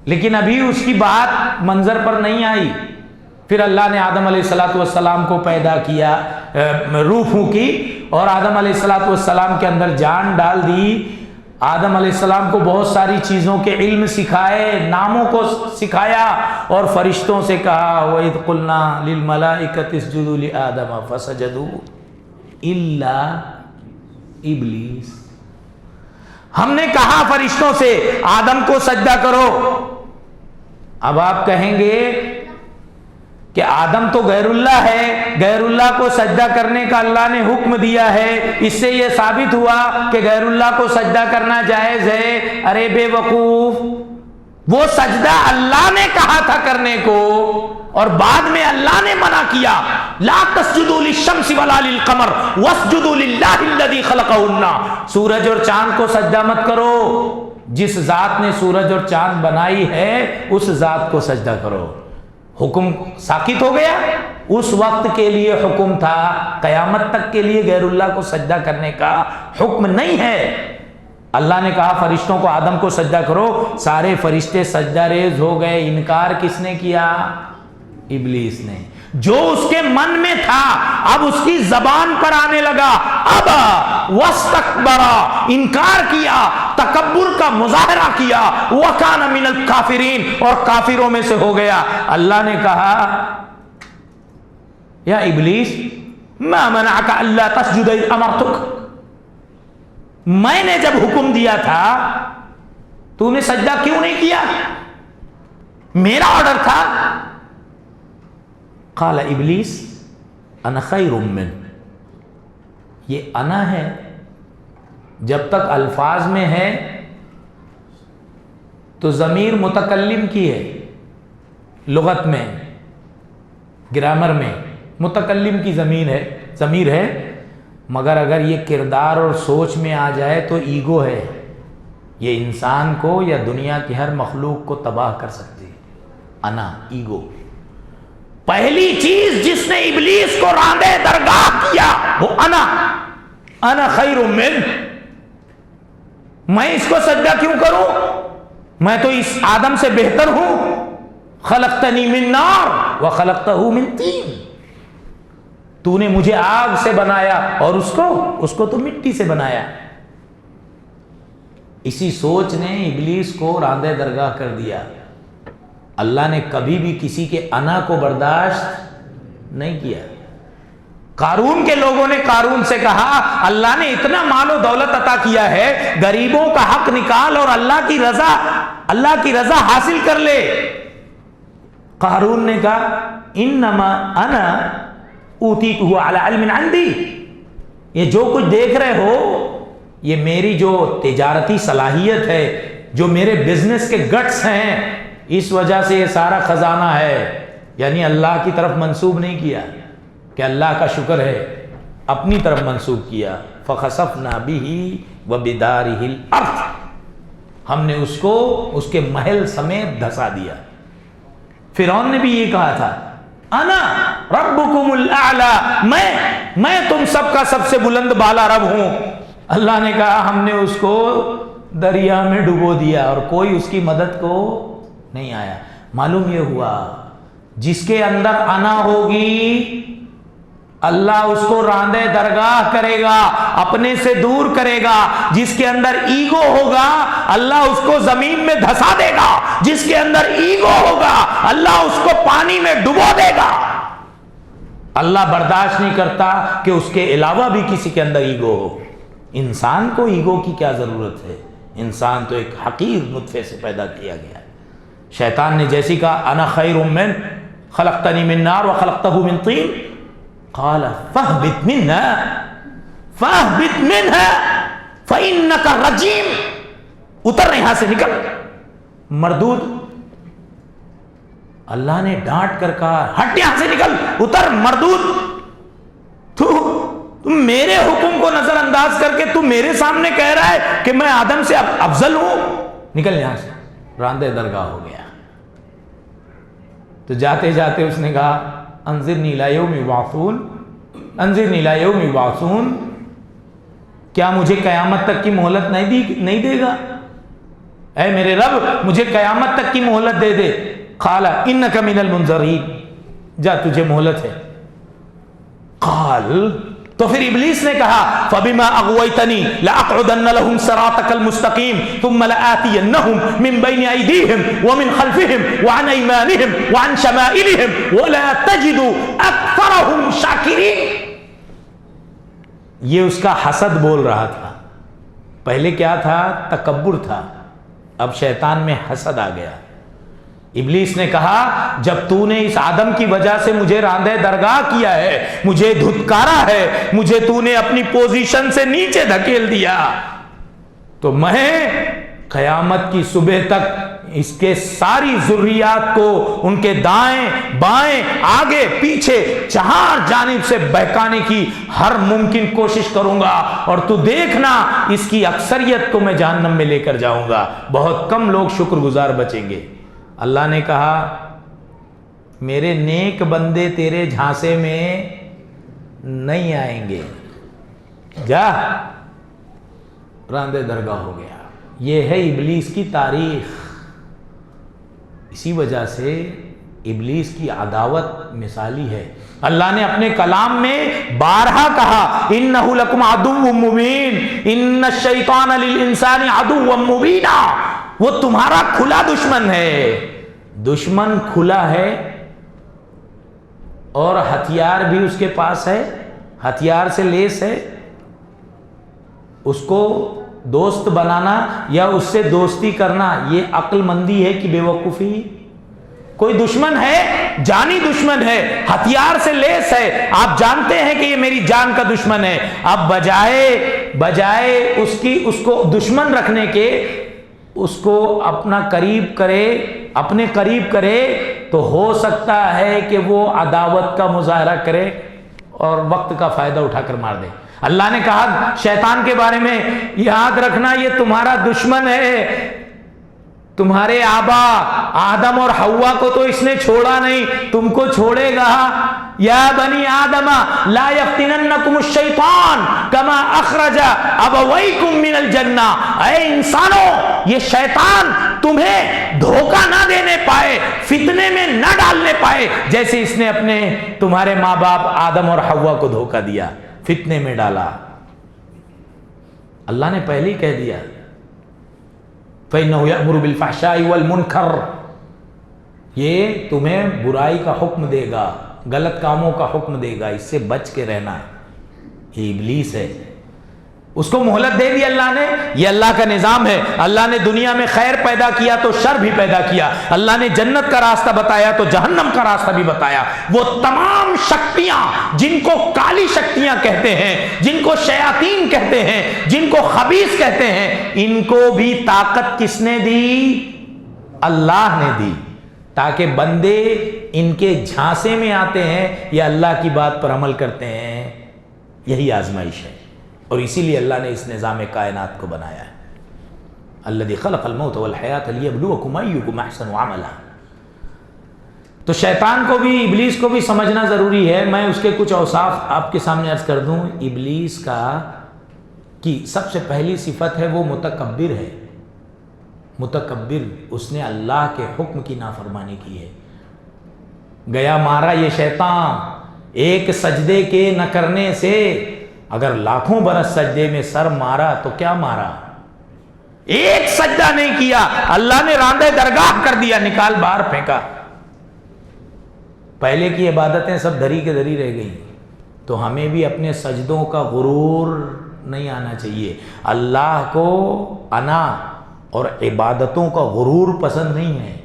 لیکن ابھی اس کی بات منظر پر نہیں آئی۔ پھر اللہ نے آدم علیہ السلام کو پیدا کیا، روح پھونکی اور آدم علیہ السلام کے اندر جان ڈال دی۔ آدم علیہ السلام کو بہت ساری چیزوں کے علم سکھائے، ناموں کو سکھایا، اور فرشتوں سے کہا، وَإِذْ قُلْنَا لِلْمَلَائِكَةِ اسْجُدُوا لِآدَمَ فَسَجَدُوا إِلَّا إِبْلِيسَ۔ ہم نے کہا فرشتوں سے آدم کو سجدہ کرو۔ اب آپ کہیں گے کہ آدم تو غیر اللہ ہے، غیر اللہ کو سجدہ کرنے کا اللہ نے حکم دیا ہے، اس سے یہ ثابت ہوا کہ غیر اللہ کو سجدہ کرنا جائز ہے۔ ارے بے وقوف، وہ سجدہ اللہ نے کہا تھا کرنے کو اور بعد میں اللہ نے منع کیا، لا تسجدوا للشمس ولا للقمر واسجدوا للہ الذی خلقہن۔ سورج اور چاند کو سجدہ مت کرو، جس ذات نے سورج اور چاند بنائی ہے اس ذات کو سجدہ کرو۔ حکم ساکت ہو گیا۔ اس وقت کے لیے حکم تھا، قیامت تک کے لیے غیر اللہ کو سجدہ کرنے کا حکم نہیں ہے۔ اللہ نے کہا فرشتوں کو آدم کو سجدہ کرو، سارے فرشتے سجدہ ریز ہو گئے۔ انکار کس نے کیا؟ ابلیس نے۔ جو اس کے من میں تھا اب اس کی زبان پر آنے لگا، ابا واستکبر، انکار کیا، تکبر کا مظاہرہ کیا، وکان من الکافرین، اور کافروں میں سے ہو گیا۔ اللہ نے کہا، یا ابلیس ما منعک الا تسجد اذ امرتک، میں نے جب حکم دیا تھا تو نے سجدہ کیوں نہیں کیا؟ میرا آرڈر تھا۔ قال ابلیس انا خیر من، یہ انا ہے جب تک الفاظ میں ہے تو ضمیر متکلم کی ہے، لغت میں گرامر میں متکلم کی ضمیر ہے، مگر اگر یہ کردار اور سوچ میں آ جائے تو ایگو ہے، یہ انسان کو یا دنیا کی ہر مخلوق کو تباہ کر سکتی ہے۔ انا، ایگو، پہلی چیز جس نے ابلیس کو راندے درگاہ کیا وہ انا خیر من، میں اس کو سجدہ کیوں کروں، میں تو اس آدم سے بہتر ہوں۔ خلقتنی من نار وخلقتہ من طین، تو نے مجھے آگ سے بنایا اور اس کو تو مٹی سے بنایا۔ اسی سوچ نے ابلیس کو راندے درگاہ کر دیا۔ اللہ نے کبھی بھی کسی کے انا کو برداشت نہیں کیا۔ قارون کے لوگوں نے قارون سے کہا، اللہ نے اتنا مال و دولت عطا کیا ہے، غریبوں کا حق نکال اور اللہ کی رضا حاصل کر لے۔ قارون نے کہا، انما انا اوتیتہ علی علم عندی، یہ جو کچھ دیکھ رہے ہو یہ میری جو تجارتی صلاحیت ہے، جو میرے بزنس کے گٹس ہیں، اس وجہ سے یہ سارا خزانہ ہے۔ یعنی اللہ کی طرف منسوب نہیں کیا کہ اللہ کا شکر ہے، اپنی طرف منسوب کیا. فخسفنا به وبداره الارض، ہم نے اس کو اس کے محل سمیت دھسا دیا. فرعون نے بھی یہ کہا تھا انا ربکم الاعلی، میں تم سب کا سب سے بلند بالا رب ہوں. اللہ نے کہا ہم نے اس کو دریا میں ڈبو دیا اور کوئی اس کی مدد کو نہیں آیا. معلوم یہ ہوا جس کے اندر انا ہوگی اللہ اس کو راندے درگاہ کرے گا، اپنے سے دور کرے گا. جس کے اندر ایگو ہوگا اللہ اس کو زمین میں دھسا دے گا. جس کے اندر ایگو ہوگا اللہ اس کو پانی میں ڈبو دے گا. اللہ برداشت نہیں کرتا کہ اس کے علاوہ بھی کسی کے اندر ایگو ہو. انسان کو ایگو کی کیا ضرورت ہے؟ انسان تو ایک حقیر نطفے سے پیدا کیا گیا ہے. شیطان نے جیسی کہا انا خیر من خلقتنی من نار وخلقتہ من طین قال فاہبط منها فإنک رجیم، اتر یہاں سے، نکل مردود. اللہ نے ڈانٹ کر کہا ہٹ یہاں سے، نکل، اتر مردود. تم میرے حکم کو نظر انداز کر کے تم میرے سامنے کہہ رہا ہے کہ میں آدم سے افضل ہوں، نکل یہاں سے. راندے درگاہ ہو گیا. تو جاتے جاتے اس نے کہا انظرنی الی یوم یبعثون، انظرنی الی یوم یبعثون، کیا مجھے قیامت تک کی مہلت نہیں دے گا؟ اے میرے رب مجھے قیامت تک کی مہلت دے دے. قال انک من المنظرین، جا تجھے مہلت ہے. قال، تو پھر ابلیس نے کہا فبما اغویتنی لاقعدن لهم صراطک المستقیم ثم لآتینہم من بین ایدیہم ومن خلفہم وعن ایمانہم وعن شمائلہم ولا تجد اکثرہم شاکرین. یہ اس کا حسد بول رہا تھا. پہلے کیا تھا؟ تکبر تھا. اب شیطان میں حسد آ گیا. ابلیس نے کہا جب تو نے اس آدم کی وجہ سے مجھے راندے درگاہ کیا ہے، مجھے دھتکارا ہے، مجھے تو نے اپنی پوزیشن سے نیچے دھکیل دیا، تو میں قیامت کی صبح تک اس کے ساری ذریات کو ان کے دائیں بائیں آگے پیچھے چار جانب سے بہکانے کی ہر ممکن کوشش کروں گا، اور تو دیکھنا اس کی اکثریت کو میں جہنم میں لے کر جاؤں گا. بہت کم لوگ شکر گزار بچیں گے. اللہ نے کہا میرے نیک بندے تیرے جھانسے میں نہیں آئیں گے، جا. راندے درگاہ ہو گیا. یہ ہے ابلیس کی تاریخ. اسی وجہ سے ابلیس کی عداوت مثالی ہے. اللہ نے اپنے کلام میں بارہا کہا انہ لکم عدو مبین، ان الشیطان للانسان عدو مبین. وہ تمہارا کھلا دشمن ہے. دشمن کھلا ہے اور ہتھیار بھی اس کے پاس ہے، ہتھیار سے لیس ہے. اس کو دوست بنانا یا اس سے دوستی کرنا یہ عقل مندی ہے کہ بے وقوفی؟ کوئی دشمن ہے، جانی دشمن ہے، ہتھیار سے لیس ہے. آپ جانتے ہیں کہ یہ میری جان کا دشمن ہے. اب بجائے اس کو دشمن رکھنے کے اس کو اپنے قریب کرے تو ہو سکتا ہے کہ وہ عداوت کا مظاہرہ کرے اور وقت کا فائدہ اٹھا کر مار دے. اللہ نے کہا شیطان کے بارے میں یاد رکھنا یہ تمہارا دشمن ہے. تمہارے آبا آدم اور حوا کو تو اس نے چھوڑا نہیں، تم کو چھوڑے گا. یا بنی آدم لا یفتننکم الشیطان کما اخرج ابویکم من الجنہ. اے انسانوں یہ شیطان تمہیں دھوکہ نہ دینے پائے، فتنے میں نہ ڈالنے پائے جیسے اس نے اپنے تمہارے ماں باپ آدم اور حوا کو دھوکہ دیا، فتنے میں ڈالا. اللہ نے پہلے ہی کہہ دیا فَإِنَّهُ يَأْمُرُ بِالْفَحْشَاءِ وَالْمُنْكَرِ، یہ تمہیں برائی کا حکم دے گا، غلط کاموں کا حکم دے گا، اس سے بچ کے رہنا. یہ ابلیس ہے. اس کو مہلت دے دی اللہ نے. یہ اللہ کا نظام ہے. اللہ نے دنیا میں خیر پیدا کیا تو شر بھی پیدا کیا. اللہ نے جنت کا راستہ بتایا تو جہنم کا راستہ بھی بتایا. وہ تمام شکتیاں جن کو کالی شکتیاں کہتے ہیں، جن کو شیاطین کہتے ہیں، جن کو خبیث کہتے ہیں، ان کو بھی طاقت کس نے دی؟ اللہ نے دی. تاکہ بندے ان کے جھانسے میں آتے ہیں یا اللہ کی بات پر عمل کرتے ہیں. یہی آزمائش ہے، اور اسی لیے اللہ نے اس نظام کائنات کو بنایا ہے. الذی خلق الموت والحیات لیبلوکم ایکم احسن عملا. تو شیطان کو بھی، ابلیس کو بھی سمجھنا ضروری ہے. میں اس کے کچھ اوصاف آپ کے سامنے عرض کر دوں. ابلیس کی سب سے پہلی صفت ہے وہ متکبر ہے. متکبر، اس نے اللہ کے حکم کی نافرمانی کی ہے. گیا مارا یہ شیطان ایک سجدے کے نہ کرنے سے. اگر لاکھوں برس سجدے میں سر مارا تو کیا مارا؟ ایک سجدہ نہیں کیا، اللہ نے راندے درگاہ کر دیا، نکال باہر پھینکا. پہلے کی عبادتیں سب دھری کے دھری رہ گئی. تو ہمیں بھی اپنے سجدوں کا غرور نہیں آنا چاہیے. اللہ کو انا اور عبادتوں کا غرور پسند نہیں ہے.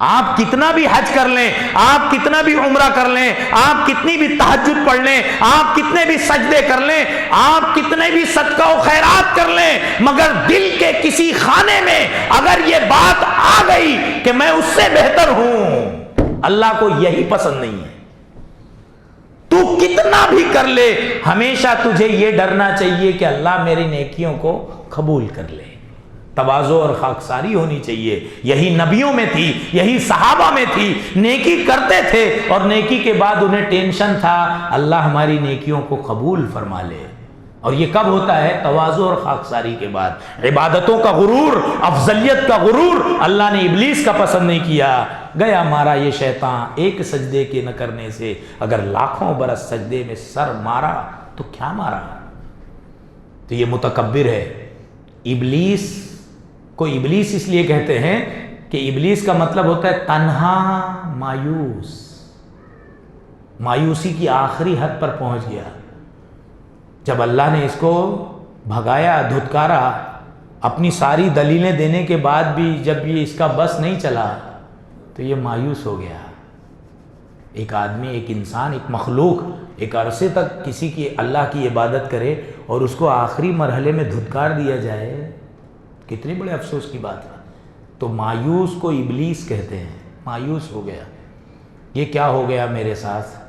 آپ کتنا بھی حج کر لیں، آپ کتنا بھی عمرہ کر لیں، آپ کتنی بھی تہجد پڑھ لیں، آپ کتنے بھی سجدے کر لیں، آپ کتنے بھی صدقہ و خیرات کر لیں، مگر دل کے کسی خانے میں اگر یہ بات آ گئی کہ میں اس سے بہتر ہوں، اللہ کو یہی پسند نہیں ہے. تو کتنا بھی کر لے، ہمیشہ تجھے یہ ڈرنا چاہیے کہ اللہ میری نیکیوں کو قبول کر لے. تواضع اور خاکساری ہونی چاہیے. یہی نبیوں میں تھی، یہی صحابہ میں تھی. نیکی کرتے تھے اور نیکی کے بعد انہیں ٹینشن تھا اللہ ہماری نیکیوں کو قبول فرما لے. اور یہ کب ہوتا ہے؟ تواضع اور خاکساری کے بعد. عبادتوں کا غرور، افضلیت کا غرور اللہ نے ابلیس کا پسند نہیں کیا. گیا مارا یہ شیطان ایک سجدے کے نہ کرنے سے. اگر لاکھوں برس سجدے میں سر مارا تو کیا مارا؟ تو یہ متکبر ہے. ابلیس کو ابلیس اس لیے کہتے ہیں کہ ابلیس کا مطلب ہوتا ہے تنہا مایوس. مایوسی کی آخری حد پر پہنچ گیا. جب اللہ نے اس کو بھگایا، دھتکارا، اپنی ساری دلیلیں دینے کے بعد بھی جب یہ اس کا بس نہیں چلا تو یہ مایوس ہو گیا. ایک آدمی، ایک انسان، ایک مخلوق ایک عرصے تک کسی کی اللہ کی عبادت کرے اور اس کو آخری مرحلے میں دھتکار دیا جائے، کتنی بڑے افسوس کی بات ہے. تو مایوس کو ابلیس کہتے ہیں. مایوس ہو گیا، یہ کیا ہو گیا میرے ساتھ؟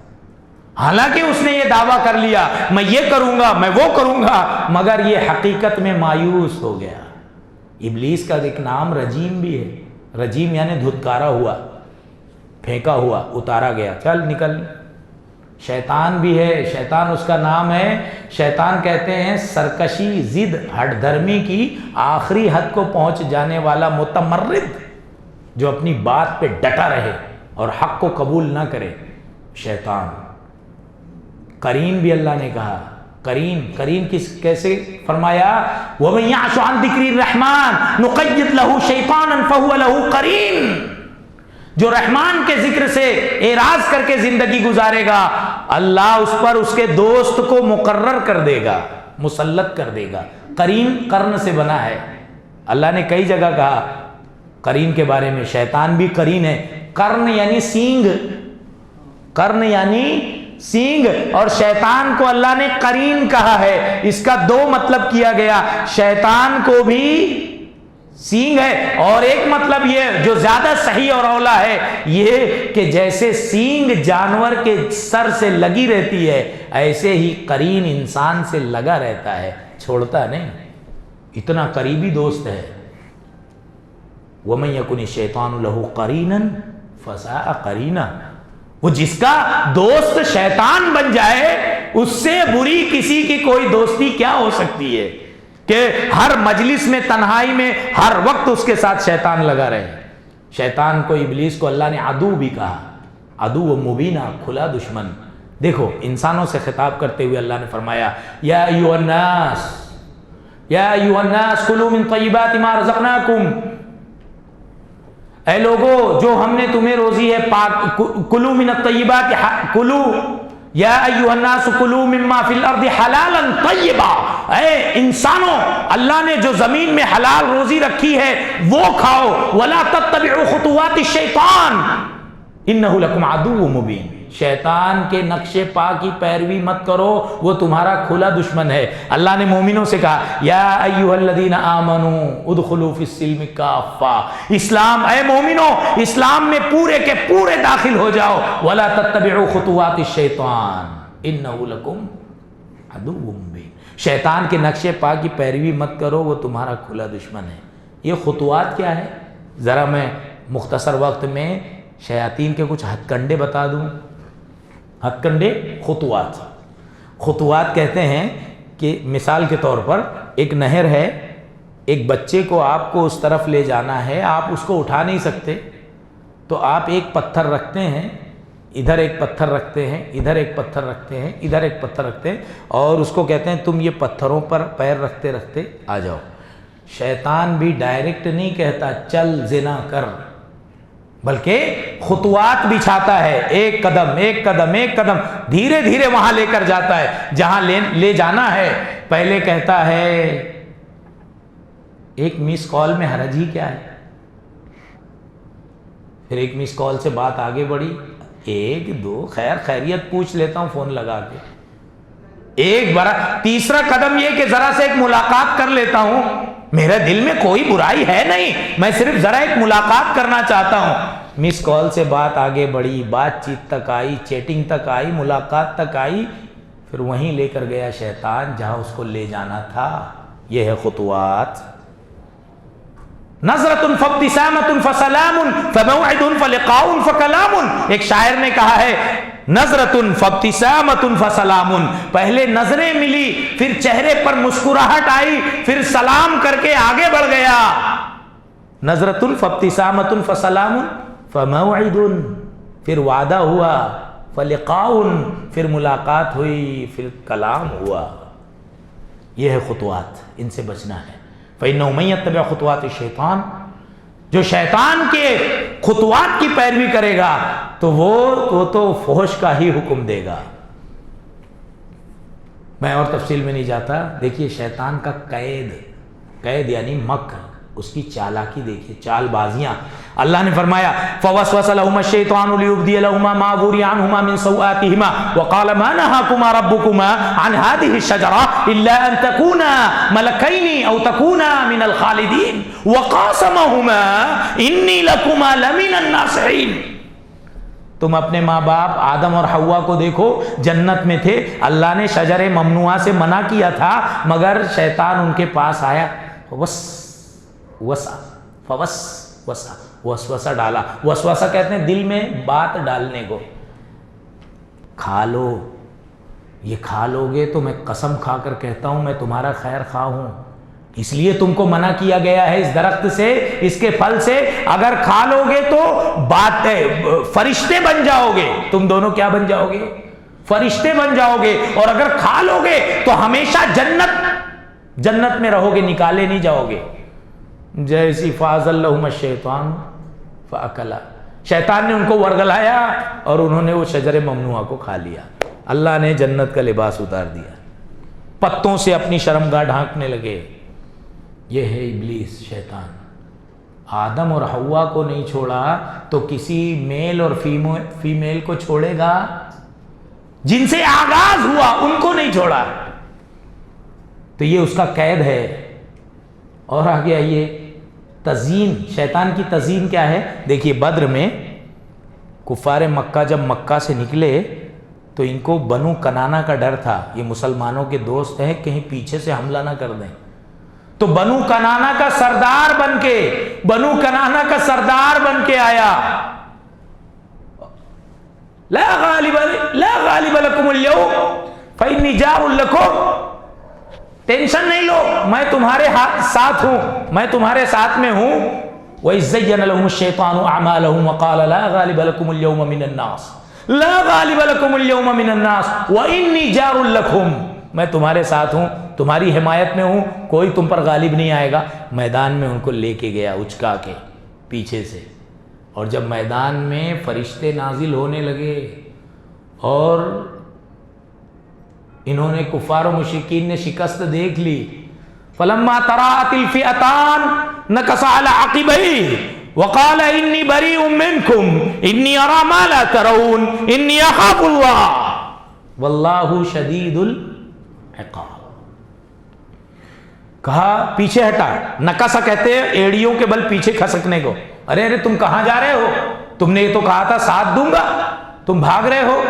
حالانکہ اس نے یہ دعویٰ کر لیا میں یہ کروں گا، میں وہ کروں گا، مگر یہ حقیقت میں مایوس ہو گیا. ابلیس کا ایک نام رجیم بھی ہے. رجیم یعنی دھتکارا ہوا، پھینکا ہوا، اتارا گیا، چل نکل. شیطان بھی ہے، شیطان اس کا نام ہے. شیطان کہتے ہیں سرکشی، ضد، ہٹ دھرمی کی آخری حد کو پہنچ جانے والا متمرد، جو اپنی بات پہ ڈٹا رہے اور حق کو قبول نہ کرے. شیطان قرین بھی اللہ نے کہا. قرین کیسے فرمایا؟ وَمَن يَعْشُ عَن ذِكْرِ الرَّحْمَنِ نُقَيِّضْ لَهُ شَيْطَانًا فَهُوَ لَهُ قَرِينٌ. جو رحمان کے ذکر سے اعراض کر کے زندگی گزارے گا، اللہ اس پر اس کے دوست کو مقرر کر دے گا، مسلط کر دے گا. قرین قرن سے بنا ہے. اللہ نے کئی جگہ کہا قرین کے بارے میں. شیطان بھی قرین ہے. قرن یعنی سینگ، قرن یعنی سینگ، اور شیطان کو اللہ نے قرین کہا ہے. اس کا دو مطلب کیا گیا. شیطان کو بھی سینگ ہے، اور ایک مطلب یہ جو زیادہ صحیح اور اولا ہے یہ کہ جیسے سینگ جانور کے سر سے لگی رہتی ہے، ایسے ہی قرین انسان سے لگا رہتا ہے، چھوڑتا نہیں. اتنا قریبی دوست ہے. وَمَن يَكُنِ الشَّيْطَانُ لَهُ قَرِينًا فَسَاءَ قَرِينًا. وہ جس کا دوست شیطان بن جائے، اس سے بری کسی کی کوئی دوستی کیا ہو سکتی ہے کہ ہر مجلس میں، تنہائی میں، ہر وقت اس کے ساتھ شیطان لگا رہے. شیطان کو، ابلیس کو اللہ نے عدو بھی کہا. عدو و مبینہ، کھلا دشمن. دیکھو انسانوں سے خطاب کرتے ہوئے اللہ نے فرمایا یا ایھا الناس، یا ایھا الناس کلوا من طیبات ما رزقناکم. اے لوگو جو ہم نے تمہیں روزی ہے پاک، کلوا من الطیبات، کلوا یا ایھا الناس کلوا مما فی الارض حلالا طیبا. اے انسانوں، اللہ نے جو زمین میں حلال روزی رکھی ہے وہ کھاؤ. ولا تتبعوا خطوات الشیطان انہ لکم عدو مبین. شیطان کے نقش پا کی پیروی مت کرو، وہ تمہارا کھلا دشمن ہے۔ اللہ نے مومنوں سے کہا یا ایھا الذین آمنوا ادخلوا فی السلم کافہ، اسلام، اے مومنوں اسلام میں پورے کے پورے داخل ہو جاؤ، ولا تتبعوا خطوات الشیطان انہ لکم عدو مبین، شیطان کے نقش پا کی پیروی مت کرو، وہ تمہارا کھلا دشمن ہے۔ یہ خطوات کیا ہے؟ ذرا میں مختصر وقت میں شیاطین کے کچھ ہتھ کنڈے بتا دوں۔ ہتھ کنڈے، خطوات۔ خطوات کہتے ہیں کہ مثال کے طور پر ایک نہر ہے، ایک بچے کو آپ کو اس طرف لے جانا ہے، آپ اس کو اٹھا نہیں سکتے، تو آپ ایک پتھر رکھتے ہیں، ادھر ایک پتھر رکھتے ہیں، ادھر ایک پتھر رکھتے ہیں، ادھر ایک پتھر رکھتے ہیں، اور اس کو کہتے ہیں تم یہ پتھروں پر پیر رکھتے رکھتے آ جاؤ۔ شیطان بھی ڈائریکٹ نہیں کہتا چل زنا کر، بلکہ خطوات بچھاتا ہے، ایک قدم ایک قدم ایک قدم، دھیرے دھیرے وہاں لے کر جاتا ہے جہاں لے جانا ہے۔ پہلے کہتا ہے ایک مس کال میں حرج ہی کیا ہے، پھر ایک مس کال سے بات آگے بڑھی، ایک دو خیریت پوچھ لیتا ہوں فون لگا کے، ایک بڑا، تیسرا قدم یہ کہ ذرا سے ایک ملاقات کر لیتا ہوں، میرے دل میں کوئی برائی ہے نہیں، میں صرف ذرا ایک ملاقات کرنا چاہتا ہوں۔ مس کال سے بات آگے بڑھی، بات چیت تک آئی، چیٹنگ تک آئی، ملاقات تک آئی، پھر وہیں لے کر گیا شیطان جہاں اس کو لے جانا تھا۔ یہ ہے خطوات۔ نظرۃ فابتسامۃ فسلام فموعد فلقاء فکلام، ایک شاعر نے کہا ہے نظرۃ فابتسامۃ فسلام، پہلے نظریں ملی، پھر چہرے پر مسکراہٹ آئی، پھر سلام کر کے آگے بڑھ گیا۔ نظرۃ فابتسامۃ فسلام فموعد، پھر وعدہ ہوا، فلقاء، پھر ملاقات ہوئی، پھر کلام ہوا۔ یہ ہے خطوات، ان سے بچنا ہے۔ فَإِنَّهُ مَن يَتَّبِعْ خُطُوَاتِ الشَّيْطَانِ، جو شیطان کے خطوات کی پیروی کرے گا تو وہ تو فحش کا ہی حکم دے گا۔ میں اور تفصیل میں نہیں جاتا، دیکھیے شیطان کا قید یعنی مکر، اس کی چالاکی دیکھیے، چال بازیاں۔ اللہ نے فرمایا فَوَسْوَسَ لَهُمَا الشَّيْطَانُ لِيُبْدِيَ لَهُمَا مَا وُرِيَ عَنْهُمَا مِنْ سَوْآتِهِمَا وَقَالَ مَا نَهَاكُمَا رَبُّكُمَا عَنْ هَذِهِ الشَّجَرَةِ إِلَّا أَن تَكُونَا مَلَكَيْنِ أَوْ تَكُونَا مِنَ الْخَالِدِينَ وَقَاسَمَهُمَا إِنِّي لَكُمَا لَمِنَ النَّاصِحِينَ۔ تم اپنے ماں باپ آدم اور حوا کو دیکھو، جنت میں تھے، اللہ نے شجر ممنوعہ سے منع کیا تھا، مگر شیطان ان کے پاس آیا، وسوسہ ڈالا۔ وسوسہ کہتے ہیں دل میں بات ڈالنے کو، کھا لو، یہ کھا لو گے تو میں قسم کھا کر کہتا ہوں میں تمہارا خیر خواہ ہوں، اس لیے تم کو منع کیا گیا ہے اس درخت سے، اس کے پھل سے، اگر کھا لو گے تو بات فرشتے بن جاؤ گے، تم دونوں کیا بن جاؤ گے؟ فرشتے بن جاؤ گے، اور اگر کھا لو گے تو ہمیشہ جنت میں رہو گے، نکالے نہیں جاؤ گے۔ جیسی فَأَزَلَّهُمَا الشَّيْطَانُ فَأَكَلَا، شیطان نے ان کو ورگلایا اور انہوں نے وہ شجر ممنوعہ کو کھا لیا، اللہ نے جنت کا لباس اتار دیا، پتوں سے اپنی شرمگاہ ڈھانکنے لگے۔ یہ ہے ابلیس، شیطان۔ آدم اور حوا کو نہیں چھوڑا تو کسی میل اور فیمیل کو چھوڑے گا؟ جن سے آغاز ہوا ان کو نہیں چھوڑا، تو یہ اس کا قید ہے۔ اور آگے آئیے، تزیین، شیطان کی تزیین کیا ہے؟ دیکھیے بدر میں کفار مکہ جب مکہ سے نکلے تو ان کو بنو کنانا کا ڈر تھا، یہ مسلمانوں کے دوست ہیں، کہیں پیچھے سے حملہ نہ کر دیں، تو بنو کنانا کا سردار بن کے آیا، لا غالب لکم اليوم فإنی جار لکم، ٹینشن نہیں لو، میں تمہارے ساتھ ہوں، میں تمہارے ساتھ میں ہوں۔ وَإِذْ زَيَّنَ لَهُمُ الشَّيْطَانُ أَعْمَالَهُمْ وَقَالَ لَا غَالِبَ لَكُمُ الْيَوْمَ مِنَ النَّاسِ لَا غَالِبَ لَكُمُ الْيَوْمَ مِنَ النَّاسِ وَإِنِّي جَارٌ لَكُمْ، میں تمہارے ساتھ ہوں، تمہاری حمایت میں ہوں، کوئی تم پر غالب نہیں آئے گا۔ میدان میں ان کو لے کے گیا اچکا کے پیچھے سے، اور جب میدان میں فرشتے نازل ہونے لگے اور انہوں نے کفار و مشرکین نے شکست دیکھ لی، فلما تراءت الفئتان نکص علی عقبیہ، وقال انی بریء منکم انی اری ما لا ترون انی اخاف اللہ واللہ شدید العقاب. کہا پیچھے ہٹا. نکاسا کہتے ہیں ایڑیوں کے بل پیچھے کھسکنے کو. ارے تم کہاں جا رہے ہو؟ تم نے یہ تو کہا تھا ساتھ دوں گا, تم بھاگ رہے ہو.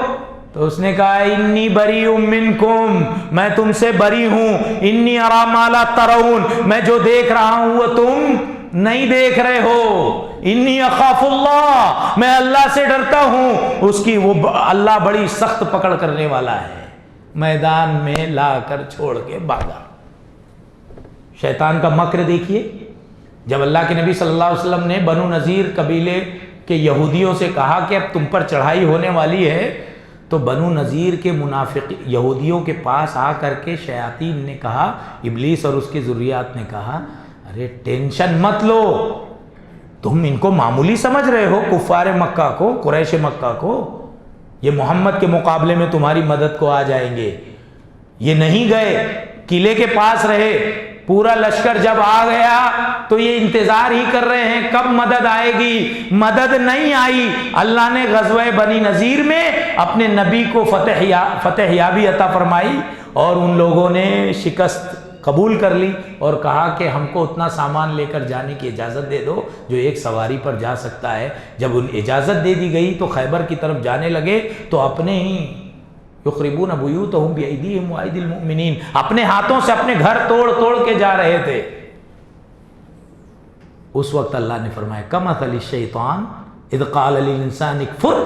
تو اس نے کہا انی بریء منکم, میں تم سے بری ہوں. انی اری ما لا ترون, میں جو دیکھ رہا ہوں وہ تم نہیں دیکھ رہے ہو. انی اخاف اللہ, میں اللہ سے ڈرتا ہوں. اس کی وہ اللہ بڑی سخت پکڑ کرنے والا ہے. میدان میں لا کر چھوڑ کے بھاگا. شیطان کا مکر دیکھیے. جب اللہ کے نبی صلی اللہ علیہ وسلم نے بنو نذیر قبیلے کے یہودیوں سے کہا کہ اب تم پر چڑھائی ہونے والی ہے, تو بنو نذیر کے منافق یہودیوں کے پاس آ کر کے شیاطین نے کہا, ابلیس اور اس کی ذریات نے کہا, ارے ٹینشن مت لو, تم ان کو معمولی سمجھ رہے ہو, کفار مکہ کو, قریش مکہ کو, یہ محمد کے مقابلے میں تمہاری مدد کو آ جائیں گے. یہ نہیں گئے, قلعے کے پاس رہے. پورا لشکر جب آ گیا تو یہ انتظار ہی کر رہے ہیں کب مدد آئے گی. مدد نہیں آئی. اللہ نے غزوہ بنی نذیر میں اپنے نبی کو فتح یابی عطا فرمائی, اور ان لوگوں نے شکست قبول کر لی اور کہا کہ ہم کو اتنا سامان لے کر جانے کی اجازت دے دو جو ایک سواری پر جا سکتا ہے. جب ان اجازت دے دی گئی تو خیبر کی طرف جانے لگے تو اپنے ہی یخربون بیوتہم بایدیہم وایدی المؤمنین, اپنے ہاتھوں سے اپنے گھر توڑ توڑ کے جا رہے تھے. اس وقت اللہ نے فرمایا کمثل الشیطان اذ قال للانسان اکفر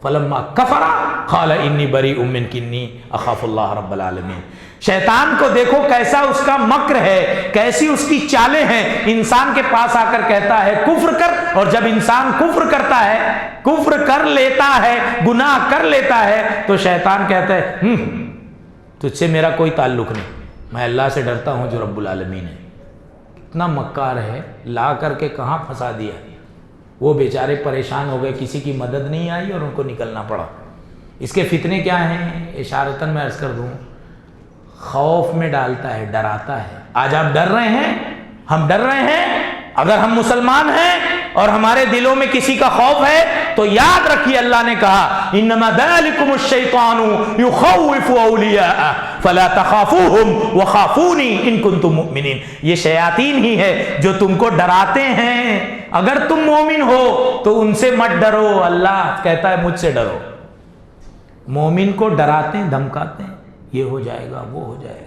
فلما کفر قال انی بریء منک انی اخاف اللہ رب العالمین. شیطان کو دیکھو کیسا اس کا مکر ہے, کیسی اس کی چالیں ہیں. انسان کے پاس آ کر کہتا ہے کفر کر, اور جب انسان کفر کرتا ہے, کفر کر لیتا ہے, گناہ کر لیتا ہے, تو شیطان کہتا ہے تجھ سے میرا کوئی تعلق نہیں, میں اللہ سے ڈرتا ہوں جو رب العالمین ہے. اتنا مکار ہے, لا کر کے کہاں پھنسا دیا. وہ بیچارے پریشان ہو گئے, کسی کی مدد نہیں آئی اور ان کو نکلنا پڑا. اس کے فتنے کیا ہیں اشارتاً میں عرض کر دوں, خوف میں ڈالتا ہے, ڈراتا ہے. آج آپ ڈر رہے ہیں, ہم ڈر رہے ہیں. اگر ہم مسلمان ہیں اور ہمارے دلوں میں کسی کا خوف ہے تو یاد رکھیے اللہ نے کہا انما ذالکم الشیطان یخوف اولیاء فلا تخافوہم وخافونی ان کنتم مؤمنین. یہ شیاطین ہی ہے جو تم کو ڈراتے ہیں. اگر تم مومن ہو تو ان سے مت ڈرو. اللہ کہتا ہے مجھ سے ڈرو. مومن کو ڈراتے ہیں, دھمکاتے ہیں, یہ ہو جائے گا, وہ ہو جائے گا.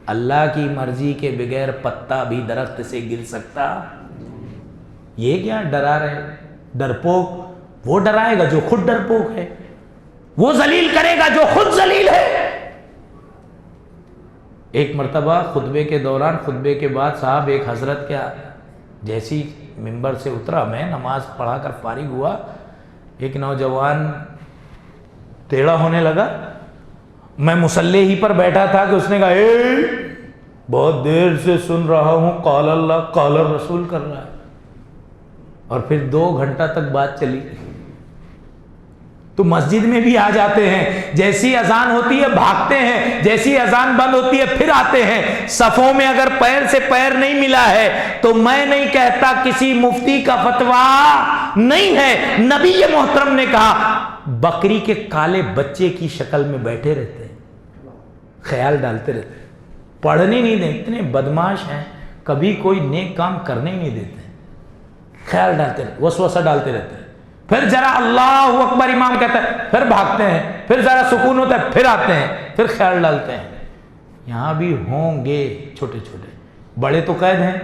اللہ کی مرضی کے بغیر پتا بھی درخت سے گر سکتا. یہ کیا ڈرا رہے. ڈرپوک وہ ڈرائے گا جو خود ڈرپوک ہے, وہ ذلیل کرے گا جو خود ذلیل ہے. ایک مرتبہ خطبے کے دوران, خطبے کے بعد صاحب ایک حضرت کیا جیسی ممبر سے اترا, میں نماز پڑھا کر فارغ ہوا, ایک نوجوان ٹیڑھا ہونے لگا. میں مصلی ہی پر بیٹھا تھا کہ اس نے کہا بہت دیر سے سن رہا ہوں قال اللہ قال الرسول کر رہا ہے, اور پھر 2 گھنٹہ تک بات چلی. تو مسجد میں بھی آ جاتے ہیں, جیسی اذان ہوتی ہے بھاگتے ہیں, جیسی اذان بند ہوتی ہے پھر آتے ہیں. صفوں میں اگر پیر سے پیر نہیں ملا ہے تو میں نہیں کہتا کسی مفتی کا فتویٰ نہیں ہے. نبی محترم نے کہا بکری کے کالے بچے کی شکل میں بیٹھے رہتے ہیں, خیال ڈالتے رہتے ہیں, پڑھنے نہیں دیتے. اتنے بدماش ہیں, کبھی کوئی نیک کام کرنے نہیں دیتے, خیال ڈالتے رہتے, وسوسہ ڈالتے رہتے ہیں. پھر ذرا اللہ اکبر امام کہتا ہے پھر بھاگتے ہیں, پھر ذرا سکون ہوتا ہے پھر آتے ہیں, پھر خیال ڈالتے ہیں. یہاں بھی ہوں گے چھوٹے چھوٹے, بڑے تو قید ہیں,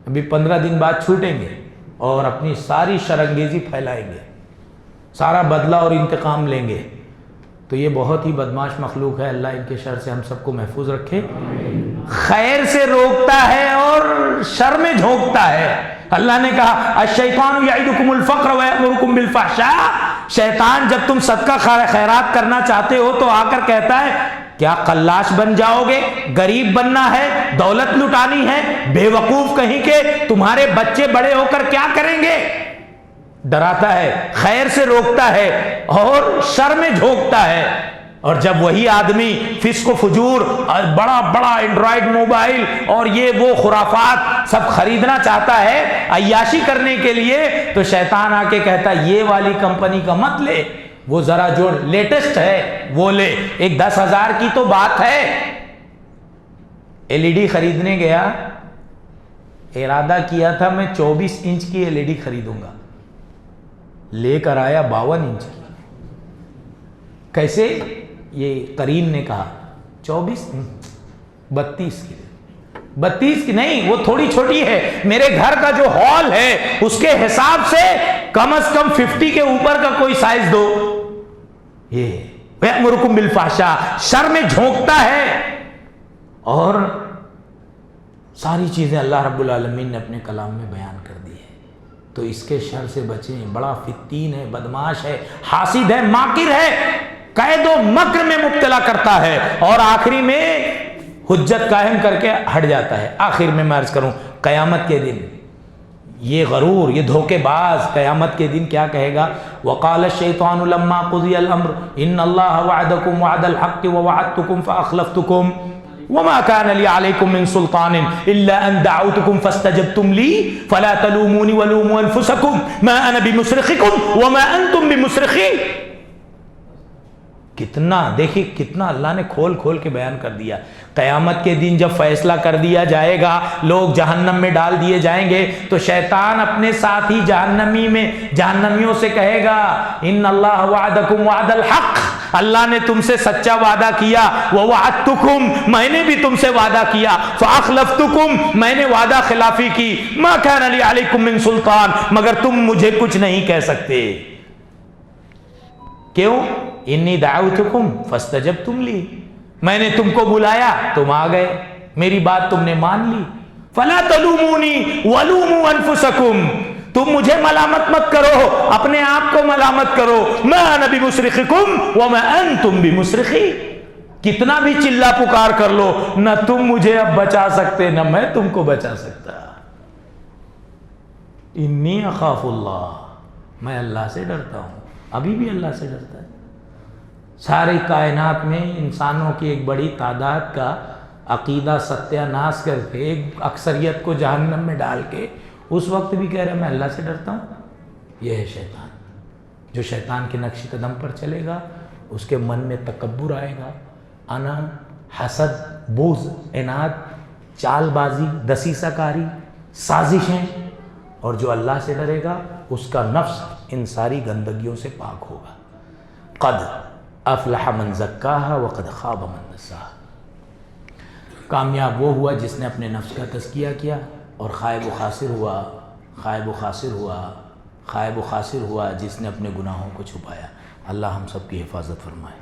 ابھی 15 دن بعد چھوٹیں گے اور اپنی ساری شرانگیزی پھیلائیں گے, سارا بدلہ اور انتقام لیں گے. تو یہ بہت ہی بدماش مخلوق ہے. اللہ ان کے شر سے ہم سب کو محفوظ رکھے. خیر سے روکتا ہے اور شر میں جھونکتا ہے. اللہ نے کہا الشیطان یعدکم الفقر ویأمرکم بالفحشاء. شیطان جب تم صدقہ خیرات کرنا چاہتے ہو تو آ کر کہتا ہے کیا قلاش بن جاؤ گے, غریب بننا ہے, دولت لٹانی ہے, بے وقوف کہیں کہ تمہارے بچے بڑے ہو کر کیا کریں گے. ڈراتا ہے, خیر سے روکتا ہے اور شر میں جھونکتا ہے. اور جب وہی آدمی فسق و فجور اور بڑا بڑا اینڈرائڈ موبائل اور یہ وہ خرافات سب خریدنا چاہتا ہے عیاشی کرنے کے لیے، تو شیطان آ کے کہتا ہے یہ والی کمپنی کا مت لے، وہ ذرا جو لیٹسٹ ہے وہ لے، ایک 10,000 کی تو بات ہے۔ LED خریدنے گیا، ارادہ کیا تھا میں 24 انچ کی LED خریدوں گا، لے کر آیا 52 انچ کی۔ کیسے؟ یہ قرین نے کہا 32 کی نہیں، وہ تھوڑی چھوٹی ہے، میرے گھر کا جو ہال ہے اس کے حساب سے کم از کم 50 کے اوپر کا کوئی سائز دو۔ یہ وَيَأْمُرُكُمْ بِالْفَحْشَاءِ، شر میں جھونکتا ہے، اور ساری چیزیں اللہ رب العالمین نے اپنے کلام میں بیان کر دی ہے، تو اس کے شر سے بچیں۔ بڑا فتین ہے، بدماش ہے، حاسد ہے، ماکر ہے، قید و مکر میں مبتلا کرتا ہے، اور آخری میں حجت قائم کر کے ہٹ جاتا ہے۔ آخر میں عرض کروں، قیامت کے دن یہ غرور، یہ دھوکے باز قیامت کے دن کیا کہے گا؟ وقال الشیطان لما قضی الامر ان اللہ وعدکم وعد الحق ووعدتکم فاخلفتکم وما كان لي عليكم من سلطان الا ان دعوتكم فاستجبتم لي فلا تلوموني ولوموا انفسكم ما انا بمصرخكم وما انتم بمصرخي۔ کتنا دیکھیے، کتنا اللہ نے کھول کھول کے بیان کر دیا۔ قیامت کے دن جب فیصلہ کر دیا جائے گا، لوگ جہنم میں ڈال دیے جائیں گے، تو شیطان اپنے ساتھی جہنمیوں سے کہے گا ان اللہ وعدکم وعد الحق، اللہ نے تم سے سچا وعدہ کیا، ووعدتکم، میں نے بھی تم سے وعدہ کیا، فاخلفتکم، میں نے وعدہ خلافی کی، ما کان لی علیکم من سلطان، مگر تم مجھے کچھ نہیں کہہ سکتے۔ کیوں؟ انی دعوتکم فاستجبتم لی، میں نے تم کو بلایا، تم آ گئے، میری بات تم نے مان لی۔ فلا تلومونی ولوموا انفسکم، تم مجھے ملامت مت کرو، اپنے آپ کو ملامت کرو۔ ما انا بمصرخکم وما انتم بمصرخی، کتنا بھی چلا پکار کر لو، نہ تم مجھے اب بچا سکتے نہ میں تم کو بچا سکتا۔ انی اخاف اللہ، میں اللہ سے ڈرتا ہوں، ابھی بھی اللہ سے ڈرتا ہے۔ ساری کائنات میں انسانوں کی ایک بڑی تعداد کا عقیدہ ستیہ ناش کر کے، ایک اکثریت کو جہنم میں ڈال کے، اس وقت بھی کہہ رہا ہے میں اللہ سے ڈرتا ہوں۔ یہ ہے شیطان، جو شیطان کے نقش قدم پر چلے گا، اس کے من میں تکبر آئے گا، انا، حسد، بغض، عناد، چال بازی، دسیسہ کاری، سازشیں، اور جو اللہ سے ڈرے گا اس کا نفس ان ساری گندگیوں سے پاک ہوگا۔ قد افلح من زکاہا وقد خاب من دساہا، کامیاب وہ ہوا جس نے اپنے نفس کا تزکیہ کیا، اور خائب و خاسر ہوا جس نے اپنے گناہوں کو چھپایا۔ اللہ ہم سب کی حفاظت فرمائے،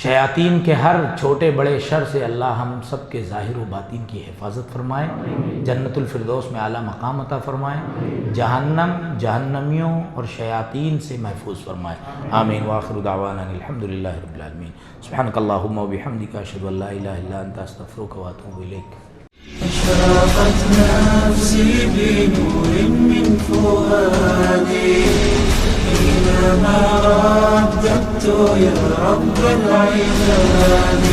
شیاطین کے ہر چھوٹے بڑے شر سے اللہ ہم سب کے ظاہر و باطن کی حفاظت فرمائے، جنت الفردوس میں اعلیٰ مقام عطا فرمائے، جہنم، جہنمیوں اور شیاطین سے محفوظ فرمائے۔ آمین وآخر دعوانا الحمدللہ رب العالمین۔ سبحانک اللہم وبحمدک، اشہد ان لا الہ الا انت، استغفرک واتوب الیک۔ اشرقت نفسي بنور من فؤادي حينما رددت يا رب العباد،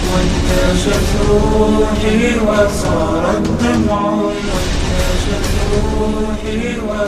وانتشت روحي وصار الدمع، وانتشت روحي